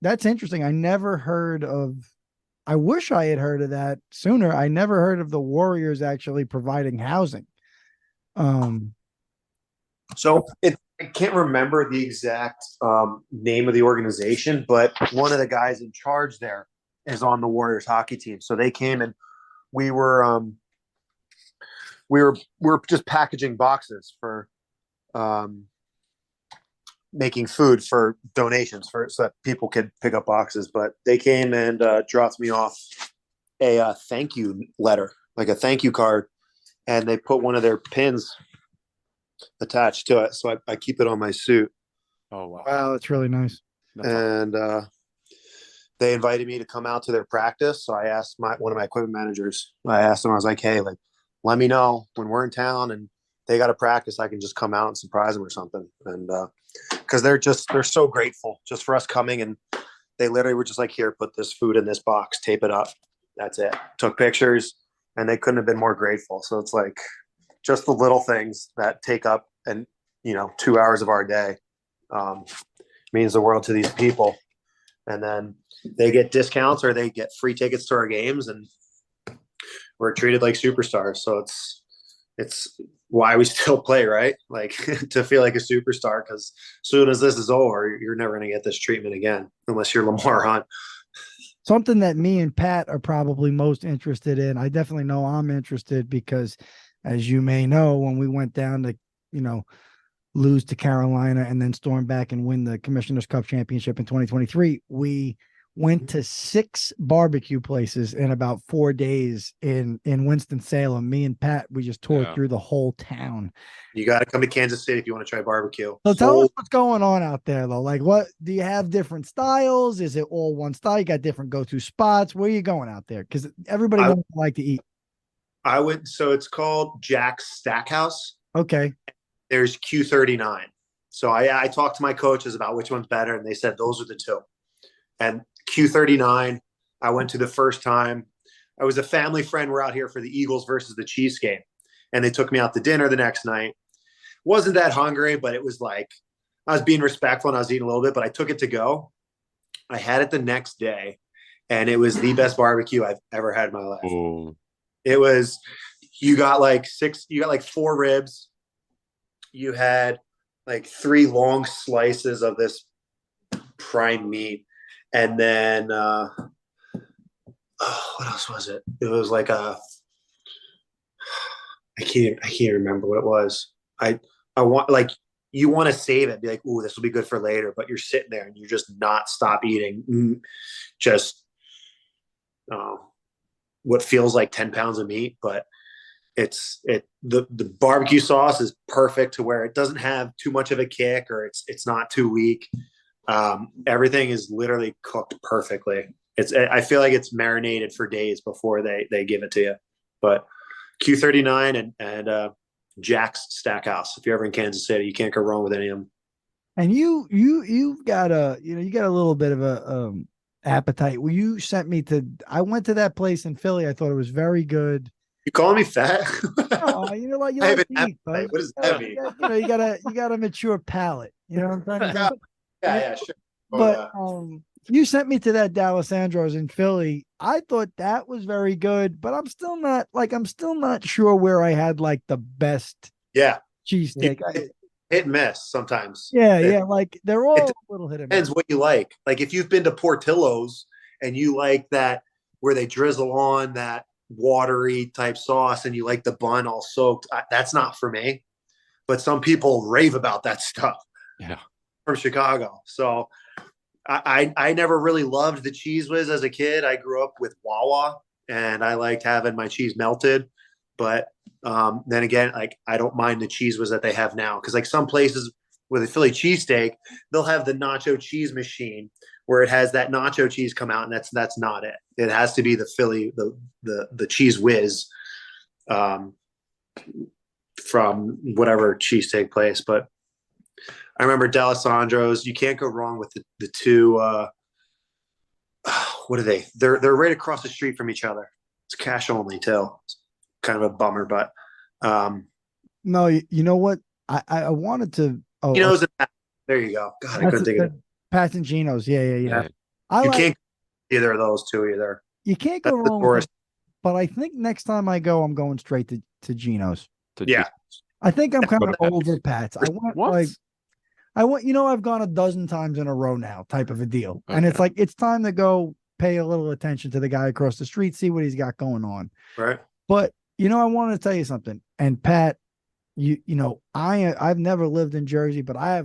That's interesting. I never heard of. I wish I had heard of that sooner. I never heard of the Warriors actually providing housing. So I can't remember the exact name of the organization, but one of the guys in charge there is on the Warriors hockey team. So they came and we were just packaging boxes for making food for donations so that people could pick up boxes. But they came and dropped me off a thank you letter, like a thank you card, and they put one of their pins attached to it, so I keep it on my suit. Oh wow, Wow, that's really nice. And they invited me to come out to their practice. So I asked one of my equipment managers. I asked him, I was like, "Hey, like, let me know when we're in town and they got to practice. I can just come out and surprise them or something." And because they're so grateful just for us coming, and they literally were just like, "Here, put this food in this box, tape it up. That's it." Took pictures, and they couldn't have been more grateful. So it's like just the little things that take up 2 hours of our day means the world to these people. And then they get discounts or they get free tickets to our games, and we're treated like superstars. So it's why we still play, right? Like to feel like a superstar, because as soon as this is over, you're never going to get this treatment again unless you're Lamar Hunt. Something that me and Pat are probably most interested in. I definitely know I'm interested because, as you may know, when we went down to, lose to Carolina and then storm back and win the Commissioner's Cup championship in 2023, we went to 6 barbecue places in about 4 days in Winston-Salem. Me and Pat, we just toured through the whole town. You got to come to Kansas City if you want to try barbecue. So tell us what's going on out there, though. Like, what do you have? Different styles? Is it all one style? You got different go-to spots? Where are you going out there? Because everybody wants to like to eat. So it's called Jack's Stackhouse. Okay. There's Q39. So I talked to my coaches about which one's better, and they said those are the two. And Q39, I went to the first time. I was a family friend. We're out here for the Eagles versus the Chiefs game, and they took me out to dinner the next night. Wasn't that hungry, but it was like I was being respectful and I was eating a little bit, but I took it to go. I had it the next day, and it was the best barbecue I've ever had in my life. Ooh. It was, you got like 4 ribs. You had like 3 long slices of this prime meat. And then, what else was it? It was like I can't remember what it was. I want, like, you want to save it, be like, ooh, this will be good for later, but you're sitting there and you just not stop eating. What feels like 10 pounds of meat, but the barbecue sauce is perfect to where it doesn't have too much of a kick, or it's not too weak. Everything is literally cooked perfectly. I feel like it's marinated for days before they give it to you. But Q39 and Jack's Stackhouse. If you're ever in Kansas City, you can't go wrong with any of them. And you've got you got a little bit of a appetite. Well, you sent me to. I went to that place in Philly. I thought it was very good. You calling me fat? Oh, you know what? You I like have to an eat, appetite. bud. What does that mean? You got a mature palate. You know what I'm trying to say? Yeah, sure. But you sent me to that D'Alessandro's in Philly. I thought that was very good, but I'm still not sure where I had like the best yeah, cheesesteak. hit and miss sometimes. Yeah, like they're all a little hit and miss. Depends what you like. Like if you've been to Portillo's and you like that where they drizzle on that watery type sauce and you like the bun all soaked, that's not for me. But some people rave about that stuff. Yeah, from Chicago. So I never really loved the Cheese Whiz as a kid. I grew up with Wawa and I liked having my cheese melted. But then again, like I don't mind the Cheese Whiz that they have now. Cause like some places with a Philly cheesesteak, they'll have the nacho cheese machine where it has that nacho cheese come out, and that's not it. It has to be the Philly, the Cheese Whiz from whatever cheesesteak place. But I remember D'Alessandro's. You can't go wrong with the two. What are they? They're right across the street from each other. It's cash only too. It's kind of a bummer, but no, you know what? I wanted to. Oh, there you go. God, I couldn't think of it. Pat's and Geno's. Yeah. You can't either of those two either. You can't go wrong with it, but I think next time I go, I'm going straight to Geno's. Yeah. I think I'm kind of over Pat's. I want, I've gone a dozen times in a row now, type of a deal. Okay. And it's like, it's time to go pay a little attention to the guy across the street, see what he's got going on. Right. But, I wanted to tell you something. And Pat, I've never lived in Jersey, but I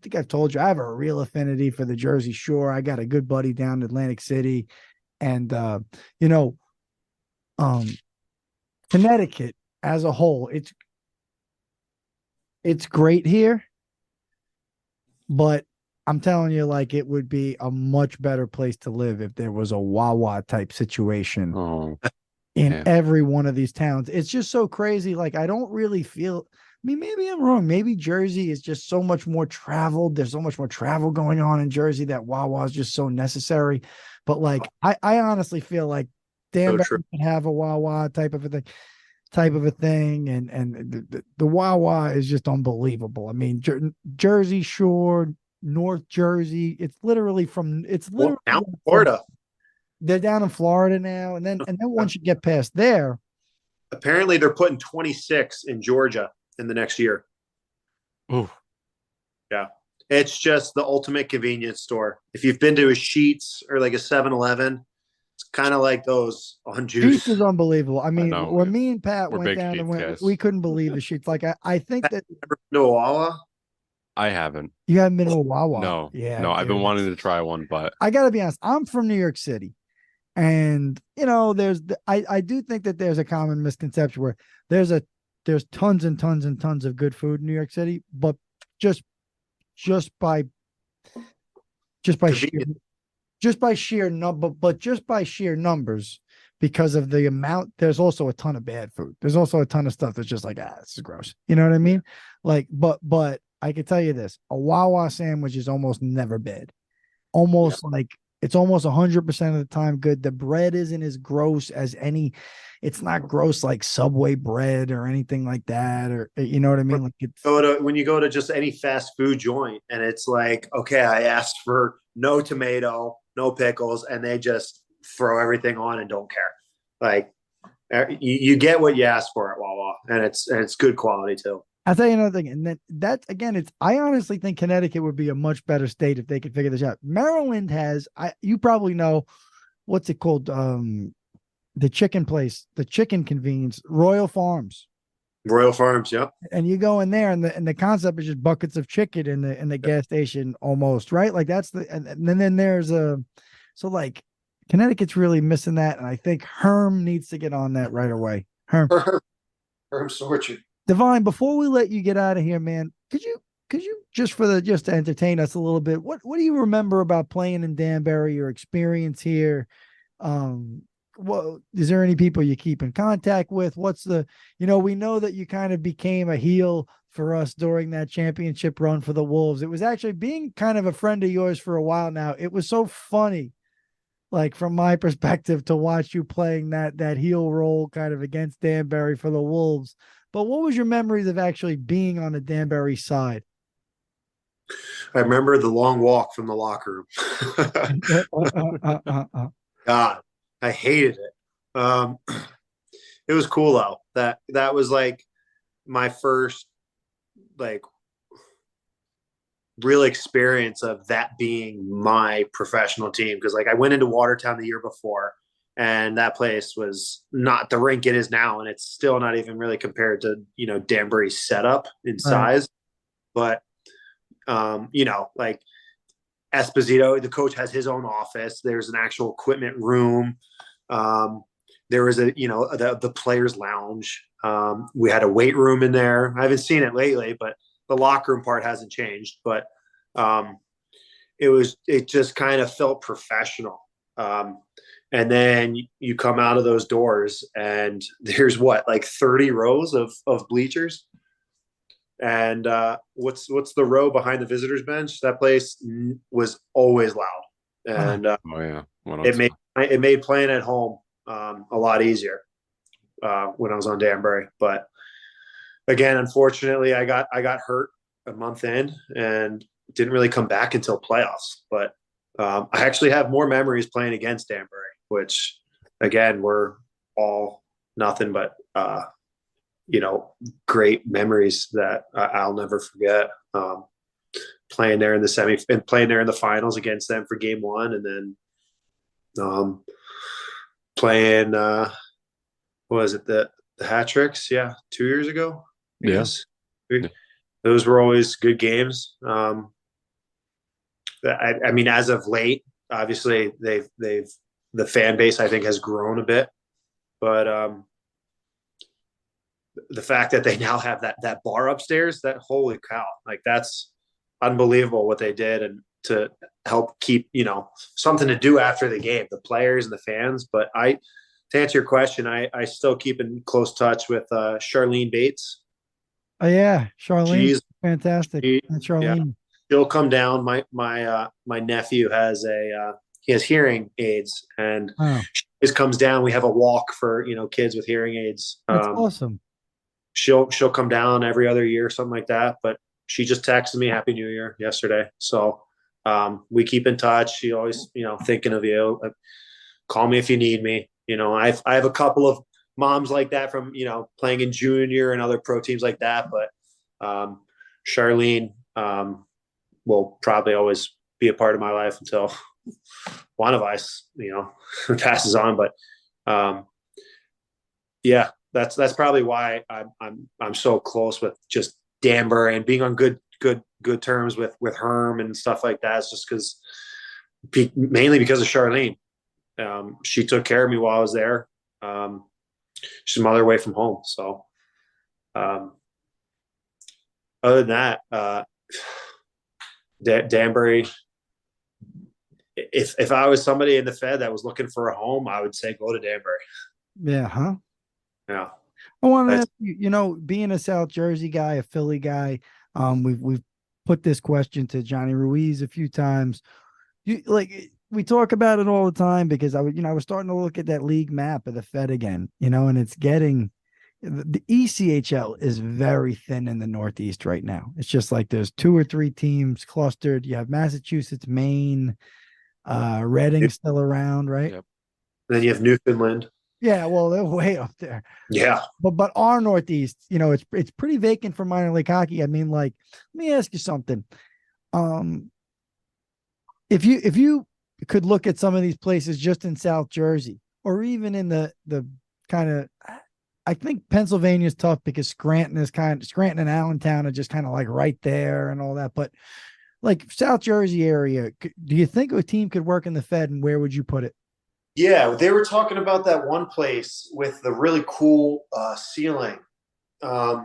think I've told you, I have a real affinity for the Jersey Shore. I got a good buddy down in Atlantic City. And, Connecticut as a whole, it's great here. But I'm telling you, like, it would be a much better place to live if there was a Wawa type situation in every one of these towns. It's just so crazy. Like, I don't really feel, maybe I'm wrong. Maybe Jersey is just so much more traveled. There's so much more travel going on in Jersey that Wawa is just so necessary. But like, I honestly feel like Danbury could have a Wawa type of a thing. And the Wawa is just unbelievable. I mean, Jersey Shore, North Jersey, it's literally down Florida. They're down in Florida now. And then once you get past there, apparently they're putting 26 in Georgia in the next year. Oh, yeah. It's just the ultimate convenience store. If you've been to a Sheetz or like a 7-Eleven, it's kind of like those on juice. Sheetz is unbelievable. I mean, when me and Pat went down and we couldn't believe the Sheetz. Like, I think that. Ever been to a Wawa? I haven't. You haven't been to a Wawa? No. Yeah. No, I've been wanting to try one, but I got to be honest. I'm from New York City. And, I do think that there's a common misconception where there's tons and tons and tons of good food in New York City, but just by sheer numbers, because of the amount, there's also a ton of bad food. There's also a ton of stuff that's just like, this is gross. You know what I mean? Like, but I can tell you this, a Wawa sandwich is almost never bad. Like, it's almost 100% of the time good. The bread isn't as gross as it's not gross like Subway bread or anything like that. Or, you know what I mean? Like, when you go to just any fast food joint and it's like, okay, I asked for no tomato, no pickles, and they just throw everything on and don't care. Like, you get what you ask for at Wawa, and it's good quality too. I'll tell you another thing, and that again, I honestly think Connecticut would be a much better state if they could figure this out. Maryland has, you probably know, what's it called? The chicken place, the chicken convenience, Royal Farms. Royal Farms, yeah. And you go in there, and the concept is just buckets of chicken in the gas station, almost, right? Like that's and then there's so like Connecticut's really missing that, and I think Herm needs to get on that right away. Herm Sorcher. Devine, before we let you get out of here, man, could you just to entertain us a little bit, what do you remember about playing in Danbury, your experience here, well, is there any people you keep in contact with? What's the, we know that you kind of became a heel for us during that championship run for the Wolves. It was actually being kind of a friend of yours for a while now. It was so funny, like from my perspective, to watch you playing that heel role kind of against Danbury for the Wolves. But what was your memories of actually being on the Danbury side? I remember the long walk from the locker room. God, I hated it. It was cool though. That was like my first like real experience of that being my professional team, because like I went into Watertown the year before, and that place was not the rink it is now, and it's still not even really compared to Danbury's setup in size. But like Esposito, the coach, has his own office. There's an actual equipment room. There was the players' lounge. We had a weight room in there. I haven't seen it lately, but the locker room part hasn't changed. But it just kind of felt professional. And then you come out of those doors, and there's like 30 rows of bleachers. And what's the row behind the visitors bench? That place was always loud, and it made playing at home a lot easier when I was on Danbury. But again, unfortunately, I got hurt a month in and didn't really come back until playoffs. But I actually have more memories playing against Danbury, which again were all nothing but great memories that I'll never forget. Playing there in the and playing there in the finals against them for game one, and then playing what was it, the hat tricks? Yeah, 2 years ago. Yes, those were always good games. I mean, as of late, obviously the fan base I think has grown a bit, but the fact that they now have that bar upstairs, that holy cow, like that's unbelievable what they did, and to help keep something to do after the game, the players and the fans. But to answer your question, I still keep in close touch with Charlene Bates. Oh yeah, Charlene, fantastic. Charlene, yeah. She'll come down. My nephew has he has hearing aids, and she always comes down. We have a walk for kids with hearing aids. That's awesome. She'll come down every other year, something like that. But she just texted me Happy New Year yesterday. So we keep in touch. She always, thinking of you. Call me if you need me. I have a couple of moms like that from, playing in junior and other pro teams like that. But Charlene will probably always be a part of my life until one of us, passes on. But yeah. That's probably why I'm so close with just Danbury and being on good terms with Herm and stuff like that. It's just mainly because of Charlene. She took care of me while I was there. She's a mother away from home. So other than that, Danbury. If I was somebody in the Fed that was looking for a home, I would say go to Danbury. Yeah. Huh. Yeah. I want to ask you, being a South Jersey guy, a Philly guy, we've put this question to Johnny Ruiz a few times. We talk about it all the time because I was starting to look at that league map of the Fed again, and it's getting the ECHL is very thin in the Northeast right now. It's just like there's 2 or 3 teams clustered. You have Massachusetts, Maine, Reading still around, right? Yep. Then you have Newfoundland. Yeah, well, they're way up there. Yeah. But our Northeast, it's pretty vacant for minor league hockey. I mean, like, let me ask you something. If you could look at some of these places just in South Jersey, or even in the kind of, I think Pennsylvania is tough because Scranton and Allentown are just kind of like right there and all that. But like South Jersey area, do you think a team could work in the Fed, and where would you put it? Yeah, they were talking about that one place with the really cool ceiling. I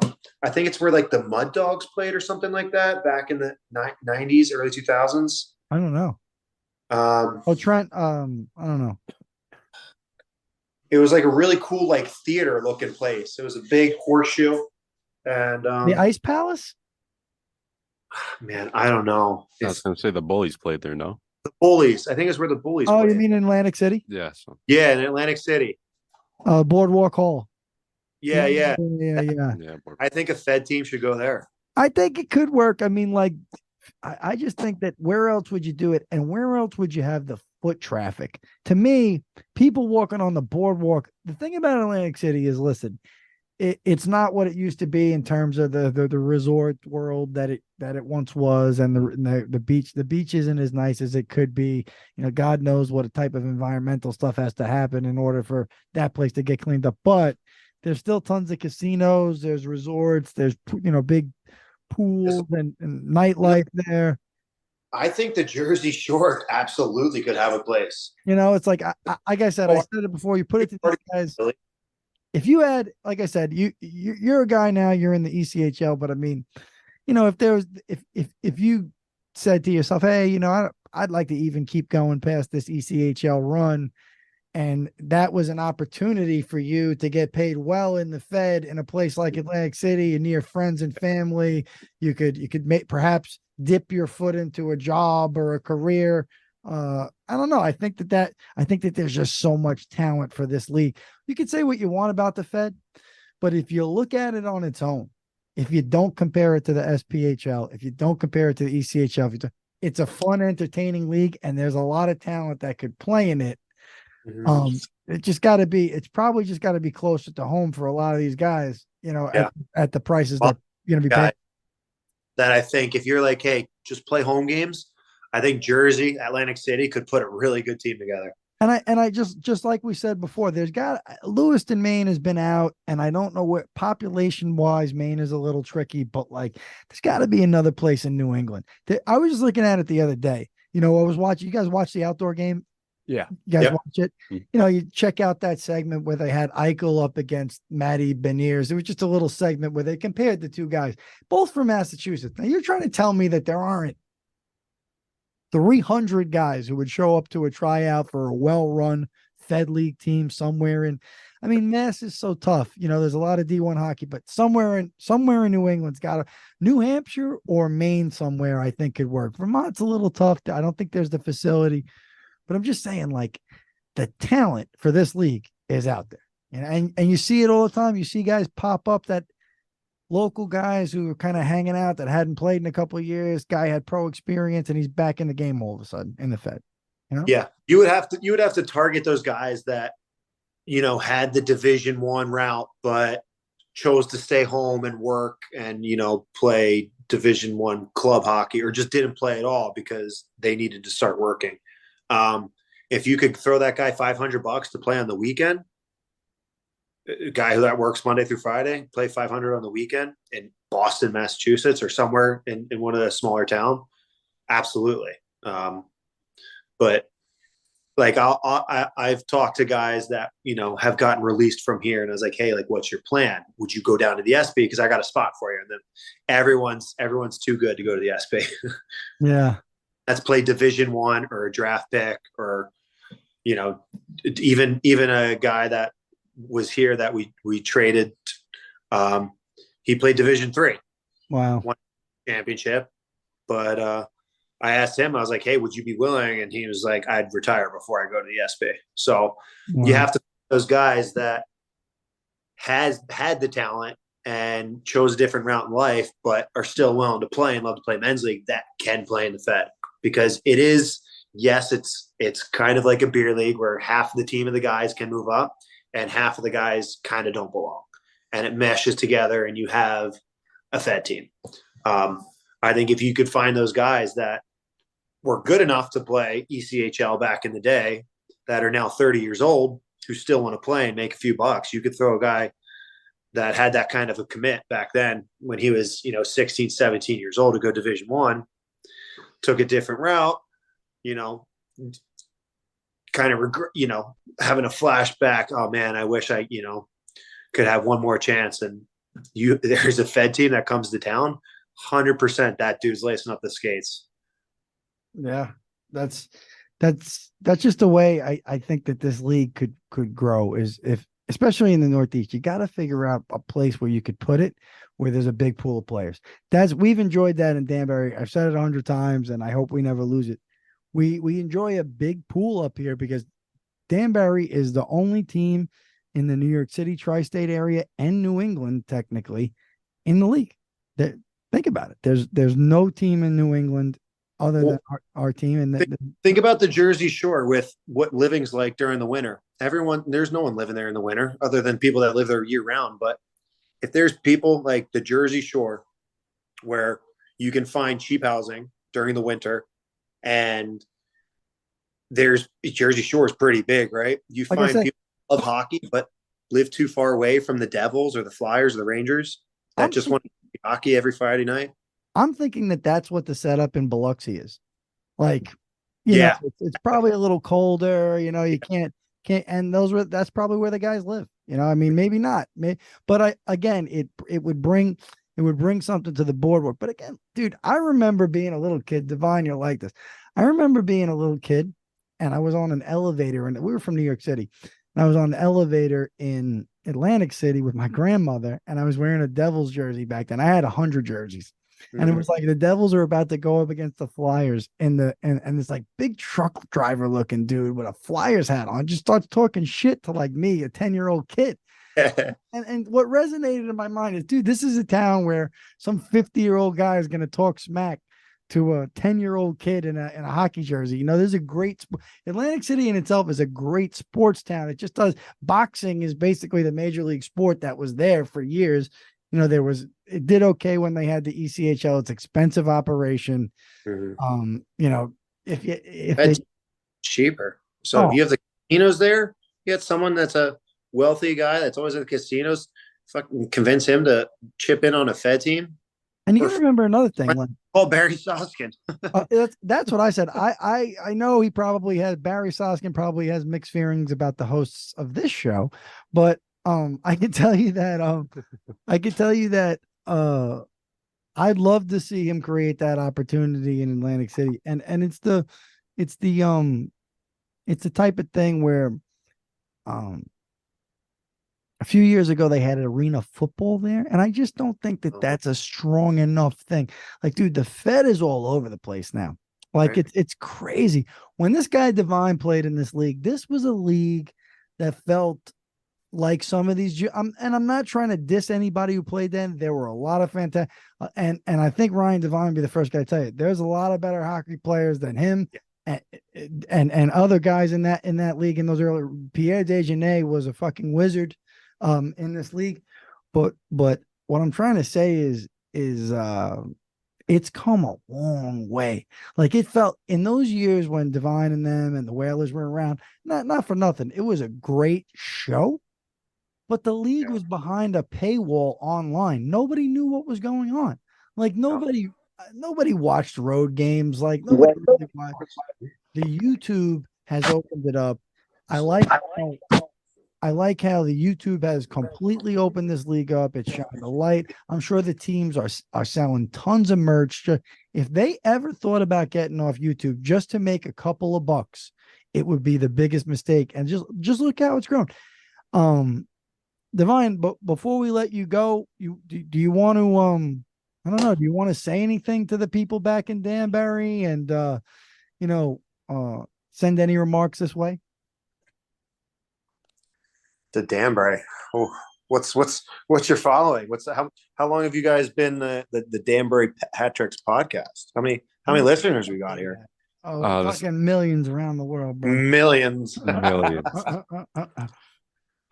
think it's where like the Mud Dogs played or something like that back in the 90s, early 2000s. I don't know. Trent. I don't know. it was like a really cool, like theater looking place. It was a big horseshoe. And The Ice Palace? man, I don't know. I was going to say the Bullies played there, no? The Bullies. I think it's where the Bullies Oh, played. you mean in Atlantic City? Yeah. So. Yeah, in Atlantic City. Boardwalk Hall. Yeah. Yeah. Yeah. I think a Fed team should go there. I think it could work. I mean, like, I just think that where else would you do it? And where else would you have the foot traffic? To me, people walking on the boardwalk, the thing about Atlantic City is, listen, it's not what it used to be in terms of the resort world that it once was, and the beach. The beach isn't as nice as it could be. You know, God knows what a type of environmental stuff has to happen in order for that place to get cleaned up. But there's still tons of casinos. There's resorts. There's big pools and nightlife there. I think the Jersey Shore absolutely could have a place. It's like like I said, I said it before. You put it to these guys. If you had, like I said, you're a guy now. You're in the ECHL, but I mean, if you said to yourself, hey, I'd like to even keep going past this ECHL run, and that was an opportunity for you to get paid well in the Fed in a place like Atlantic City and near friends and family, you could perhaps dip your foot into a job or a career. I don't know. I think that there's just so much talent for this league. You can say what you want about the Fed, but if you look at it on its own, if you don't compare it to the SPHL, if you don't compare it to the ECHL, it's a fun, entertaining league, and there's a lot of talent that could play in it. Mm-hmm. It's probably just got to be closer to home for a lot of these guys, at the prices that you're going to be paying. That I think if you're like, hey, just play home games, I think Jersey, Atlantic City could put a really good team together. And I just like we said before, Lewiston, Maine has been out, and I don't know what population wise Maine is a little tricky, but like there's got to be another place in New England. I was just looking at it the other day. I was watching. You guys watch the outdoor game? Yeah. You guys watch it? You check out that segment where they had Eichel up against Matty Beniers. It was just a little segment where they compared the two guys, both from Massachusetts. Now you're trying to tell me that there aren't 300 guys who would show up to a tryout for a well-run Fed League team somewhere in. I mean, Mass is so tough. There's a lot of D1 hockey, but somewhere in New England's got New Hampshire or Maine somewhere I think could work. Vermont's a little tough. I don't think there's the facility, but I'm just saying, like, the talent for this league is out there. And you see it all the time. You see guys pop up, that local guys who are kind of hanging out that hadn't played in a couple of years. Guy had pro experience and he's back in the game all of a sudden in the Fed. Yeah, you would have to target those guys that had the Division I route but chose to stay home and work and play Division I club hockey, or just didn't play at all because they needed to start working. If you could throw that guy $500 to play on the weekend, a guy that works Monday through Friday, play $500 on the weekend in Boston, Massachusetts, or somewhere in one of the smaller towns, absolutely. But like I've talked to guys that have gotten released from here, and I was like, hey, like, what's your plan? Would you go down to the SB because I got a spot for you? And then everyone's too good to go to the SB. Yeah, that's play Division I or a draft pick, or even a guy that was here that we traded. He played Division III. Wow. Won championship. But I asked him, I was like, hey, would you be willing? And he was like, I'd retire before I go to the SB. So you have to those guys that has had the talent and chose a different route in life, but are still willing to play and love to play men's league, that can play in the Fed, because it is, yes, it's kind of like a beer league where half the team of the guys can move up and half of the guys kind of don't belong, and it meshes together and you have a Fed team. I think if you could find those guys that were good enough to play ECHL back in the day that are now 30 years old who still want to play and make a few bucks, you could throw a guy that had that kind of a commit back then when he was, 16, 17 years old to go Division I, took a different route, kind of regret, having a flashback. Oh man, I wish I, could have one more chance. And there's a Fed team that comes to town. 100% that dude's lacing up the skates. Yeah, that's that's just the way I think that this league could grow is if especially in the Northeast, you got to figure out a place where you could put it where there's a big pool of players. We've enjoyed that in Danbury. I've said it 100 times, and I hope we never lose it. We enjoy a big pool up here because Danbury is the only team in the New York City tri-state area and New England technically in the league. Think about it. There's no team in New England other than our team. And think about the Jersey Shore with what living's like during the winter. There's no one living there in the winter other than people that live there year round. But if there's people like the Jersey Shore where you can find cheap housing during the winter, and Jersey Shore is pretty big, right? You find people who love hockey but live too far away from the Devils or the Flyers or the Rangers that just want to play hockey every Friday night. I'm thinking that that's what the setup in Biloxi is. Like, you know, it's probably a little colder, you know, you can't, and that's probably where the guys live. You know, I mean, maybe not, but it would bring something to the boardwalk. But again, dude, I remember being a little kid. Devine, you're like this. I remember being a little kid and I was on an elevator, and we were from New York City, and I was on an elevator in Atlantic City with my grandmother, and I was wearing a Devils jersey back then. I had 100 jerseys. And it was like the Devils are about to go up against the Flyers, and this like big truck driver looking dude with a Flyers hat on just starts talking shit to like me, a 10-year-old kid. and what resonated in my mind is, dude, this is a town where some 50-year-old guy is going to talk smack to a 10-year-old kid in a hockey jersey. You know, there's a great Atlantic City in itself is a great sports town. It just does. Boxing is basically the major league sport that was there for years. You know, it did okay when they had the ECHL. It's expensive operation. Mm-hmm. You know, if it's cheaper. So if you have the casinos there, you got someone that's a wealthy guy that's always at the casinos, fucking convince him to chip in on a Fed team. And you remember another thing. Call Barry Soskin. That's what I said. I know Barry Soskin probably has mixed feelings about the hosts of this show, but I can tell you that I'd love to see him create that opportunity in Atlantic City. And it's the type of thing where a few years ago they had arena football there, and I just don't think that that's a strong enough thing. Like, dude, the Fed is all over the place now. Like, it's crazy. When this guy Devine played in this league, this was a league that felt like some of these, and I'm not trying to diss anybody who played then. There were a lot of fantastic, and I think Ryan Devine would be the first guy to tell you there's a lot of better hockey players than him, and other guys in that league in those early. Pierre Desjardins was a fucking wizard, in this league, but what I'm trying to say is it's come a long way. Like, it felt in those years when Devine and them and the Whalers were around, not for nothing, it was a great show. But the league was behind a paywall online. Nobody knew what was going on. Like, nobody watched road games. Like, nobody really watched. The YouTube has opened it up. I like how the YouTube has completely opened this league up. It's shining the light. I'm sure the teams are selling tons of merch. If they ever thought about getting off YouTube just to make a couple of bucks, it would be the biggest mistake. And just look how it's grown. Devine, but before we let you go, do you want to I don't know, do you want to say anything to the people back in Danbury and send any remarks this way? To Danbury. Oh, what's your following? How long have you guys been the Danbury Hat Tricks podcast? How many listeners we got here? Fucking millions around the world, bro. Millions.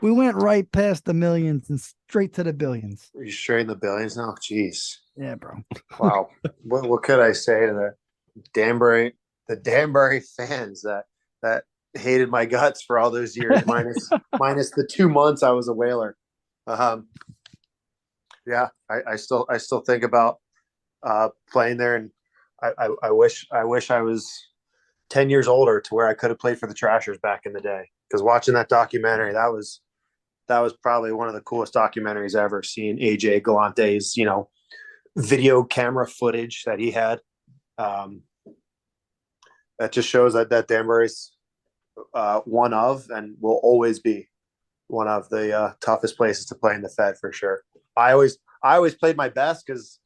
We went right past the millions and straight to the billions. Are you straight in the billions now? Jeez. Yeah, bro. Wow. What could I say to the Danbury fans that hated my guts for all those years, minus the 2 months I was a Whaler. Yeah, I still think about playing there, and I wish I was 10 years older to where I could have played for the Trashers back in the day. Because watching that documentary, that was probably one of the coolest documentaries ever. Seeing AJ Galante's, video camera footage that he had. that just shows that Danbury's one of and will always be one of the toughest places to play in the Fed for sure. I always played my best because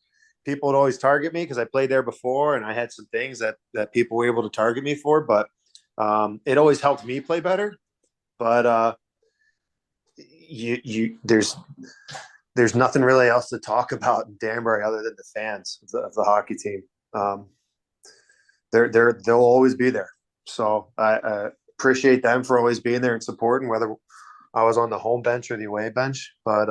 people would always target me because I played there before and I had some things that people were able to target me for, but it always helped me play better. But there's nothing really else to talk about in Danbury other than the fans of the hockey team. They'll always be there. So I appreciate them for always being there and supporting, whether I was on the home bench or the away bench. But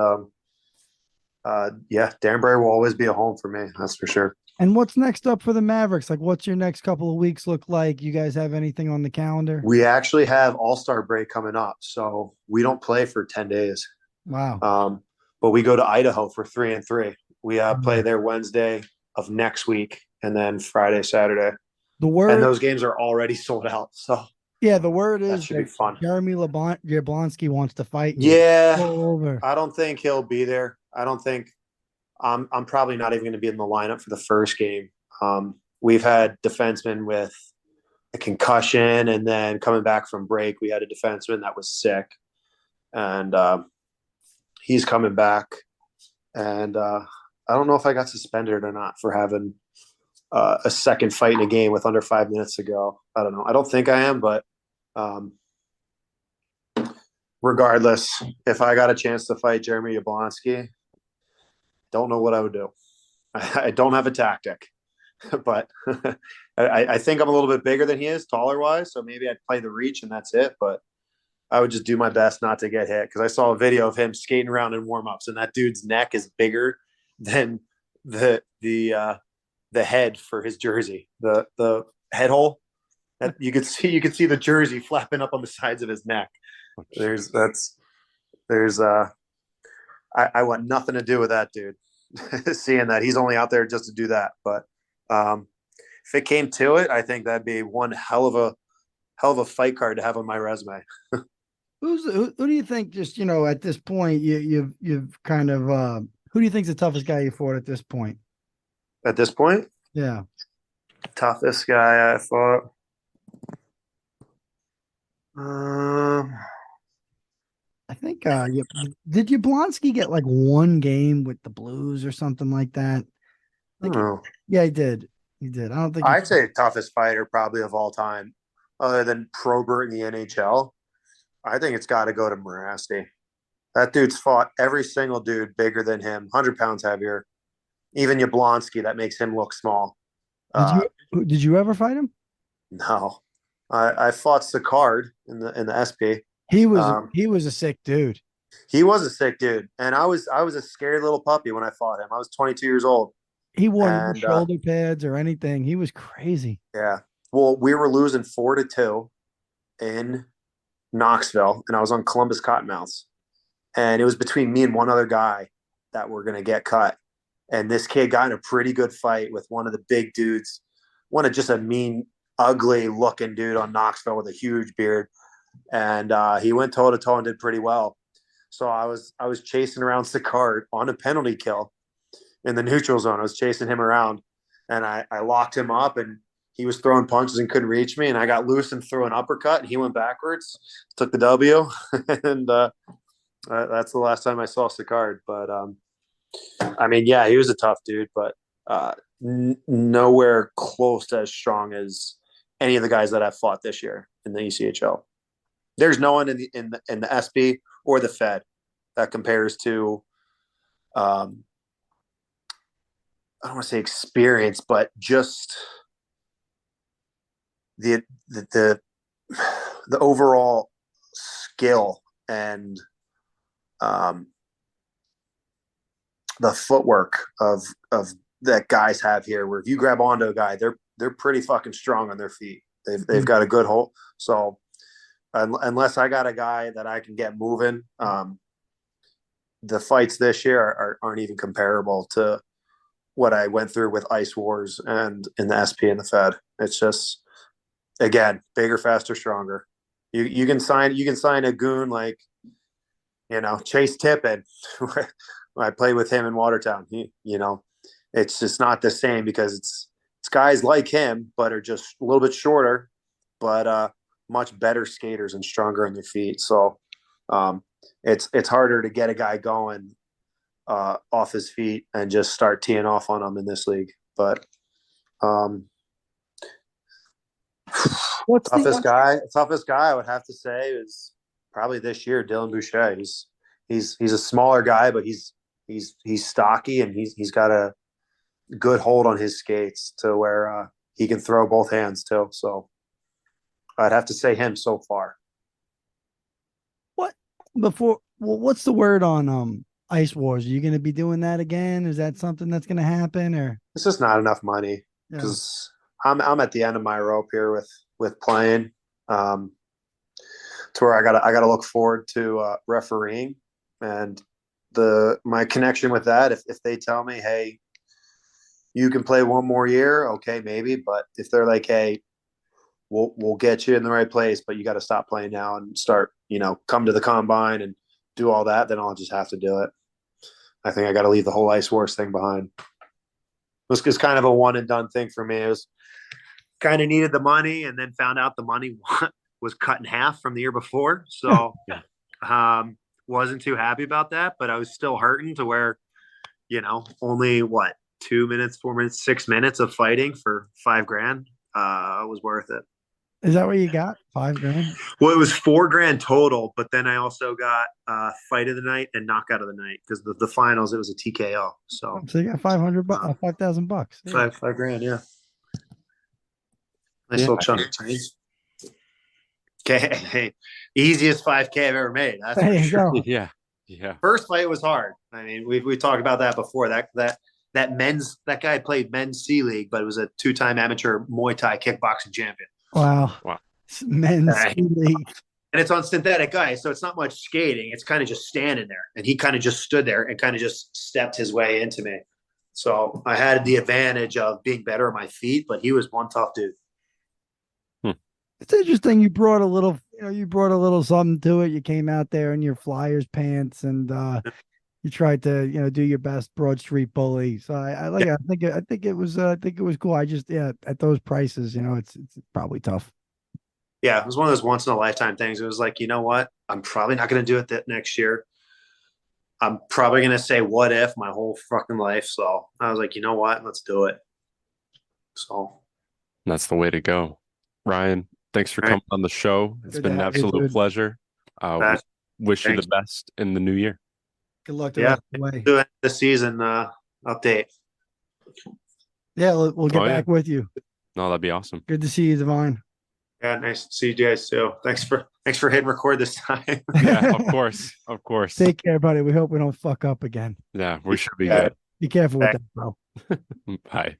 yeah, Danbury will always be a home for me. That's for sure. And what's next up for the Mavericks? Like, what's your next couple of weeks look like? You guys have anything on the calendar? We actually have All-Star break coming up, so we don't play for 10 days. Wow. But we go to Idaho for 3-3. We play there Wednesday of next week, and then Friday, Saturday. And those games are already sold out. So yeah, the word is that should be fun. Jeremy Jablonski wants to fight you. Yeah, over. I don't think he'll be there. I don't think I'm probably not even going to be in the lineup for the first game. We've had defensemen with a concussion, and then coming back from break, we had a defenseman that was sick, and he's coming back. And I don't know if I got suspended or not for having a second fight in a game with under 5 minutes to go. I don't know. I don't think I am, but regardless, if I got a chance to fight Jeremy Jablonski, don't know what I would do. I don't have a tactic, but I think I'm a little bit bigger than he is, taller wise. So maybe I'd play the reach and that's it. But I would just do my best not to get hit, because I saw a video of him skating around in warmups, and that dude's neck is bigger than the head for his jersey, the head hole. That you could see the jersey flapping up on the sides of his neck. I want nothing to do with that dude. Seeing that he's only out there just to do that. But if it came to it, I think that'd be one hell of a fight card to have on my resume. Who do you think, just, at this point, you've kind of who do you think's the toughest guy you fought at this point? At this point? Yeah. Toughest guy I fought. I think did Jablonski get like one game with the Blues or something like that? Yeah, he did. He did. I don't think I'd say toughest fighter probably of all time, other than Probert in the NHL. I think it's got to go to Morasti. That dude's fought every single dude bigger than him, 100 pounds heavier. Even Jablonski, that makes him look small. Did you ever fight him? No, I fought Sicard in the SP. He was a sick dude. He was a sick dude, and I was a scared little puppy when I fought him. I was 22 years old. He wore no shoulder pads or anything. He was crazy. Yeah. Well, we were losing 4-2 in Knoxville, and I was on Columbus Cottonmouths, and it was between me and one other guy that were going to get cut. And this kid got in a pretty good fight with one of the big dudes, one of just a mean, ugly looking dude on Knoxville with a huge beard. And he went toe to toe and did pretty well. So I was chasing around Sicard on a penalty kill in the neutral zone. I was chasing him around, and I locked him up, and he was throwing punches and couldn't reach me. And I got loose and threw an uppercut, and he went backwards, took the W. And that's the last time I saw Sicard. But I mean, yeah, he was a tough dude, but nowhere close to as strong as any of the guys that I've fought this year in the ECHL. There's no one in the SB or the Fed that compares to I don't want to say experience, but just the overall skill and the footwork of that guys have here. Where if you grab onto a guy, they're pretty fucking strong on their feet. They've got a good hold. So unless I got a guy that I can get moving, the fights this year aren't even comparable to what I went through with Ice Wars and in the SP and the Fed. It's just, again, bigger, faster, stronger. You can sign a goon like, Chase Tippin. I played with him in Watertown. It's just not the same because it's guys like him, but are just a little bit shorter but much better skaters and stronger in their feet. So it's harder to get a guy going off his feet and just start teeing off on him in this league. But toughest guy I would have to say is probably this year, Dylan Boucher. He's a smaller guy, but he's stocky and he's got a good hold on his skates to where he can throw both hands too. So I'd have to say him so far. What's the word on Ice Wars? Are you going to be doing that again? Is that something that's going to happen, or it's just not enough money because I'm at the end of my rope here with playing, to where I gotta look forward to refereeing, and my connection with that. If they tell me, hey, you can play one more year, okay, maybe. But if they're like, hey, we'll get you in the right place, but you got to stop playing now and start, come to the combine and do all that, then I'll just have to do it. I think I got to leave the whole Ice Wars thing behind. It was kind of a one and done thing for me. It was kind of needed the money, and then found out the money was cut in half from the year before. So wasn't too happy about that, but I was still hurting to where, only 2 minutes, 4 minutes, 6 minutes of fighting for $5,000 was worth it. Is that what you got? $5,000? Well, it was $4,000 total, but then I also got fight of the night and knockout of the night because the finals, it was a TKO. So you got $5,000. Yeah. $5,000, yeah. Nice little chunk of change. Okay, hey, easiest 5K I've ever made. That's for sure. Yeah. First fight was hard. I mean, we talked about that before. That guy played men's C League, but it was a 2-time amateur Muay Thai kickboxing champion. Wow. Men's C League. And it's on synthetic ice, so it's not much skating. It's kind of just standing there. And he kind of just stood there and kind of just stepped his way into me. So I had the advantage of being better on my feet, but he was one tough dude. It's interesting. You brought a little something to it. You came out there in your Flyers pants and you tried to, do your best Broad Street bully. So I like it. I think it was cool. I just, at those prices, it's probably tough. Yeah, it was one of those once in a lifetime things. It was like, you know what? I'm probably not going to do it that next year. I'm probably going to say what if my whole fucking life. So I was like, you know what? Let's do it. So that's the way to go. Ryan, thanks for coming on the show. It's been an absolute pleasure. Wish you the best in the new year. Good luck the rest of the way. Do the season update. Yeah, we'll get back with you. No, that'd be awesome. Good to see you, Devine. Yeah, nice to see you guys too. Thanks for hitting record this time. Yeah, of course. Take care, buddy. We hope we don't fuck up again. Yeah, we should be good. Be careful with that, bro. Bye.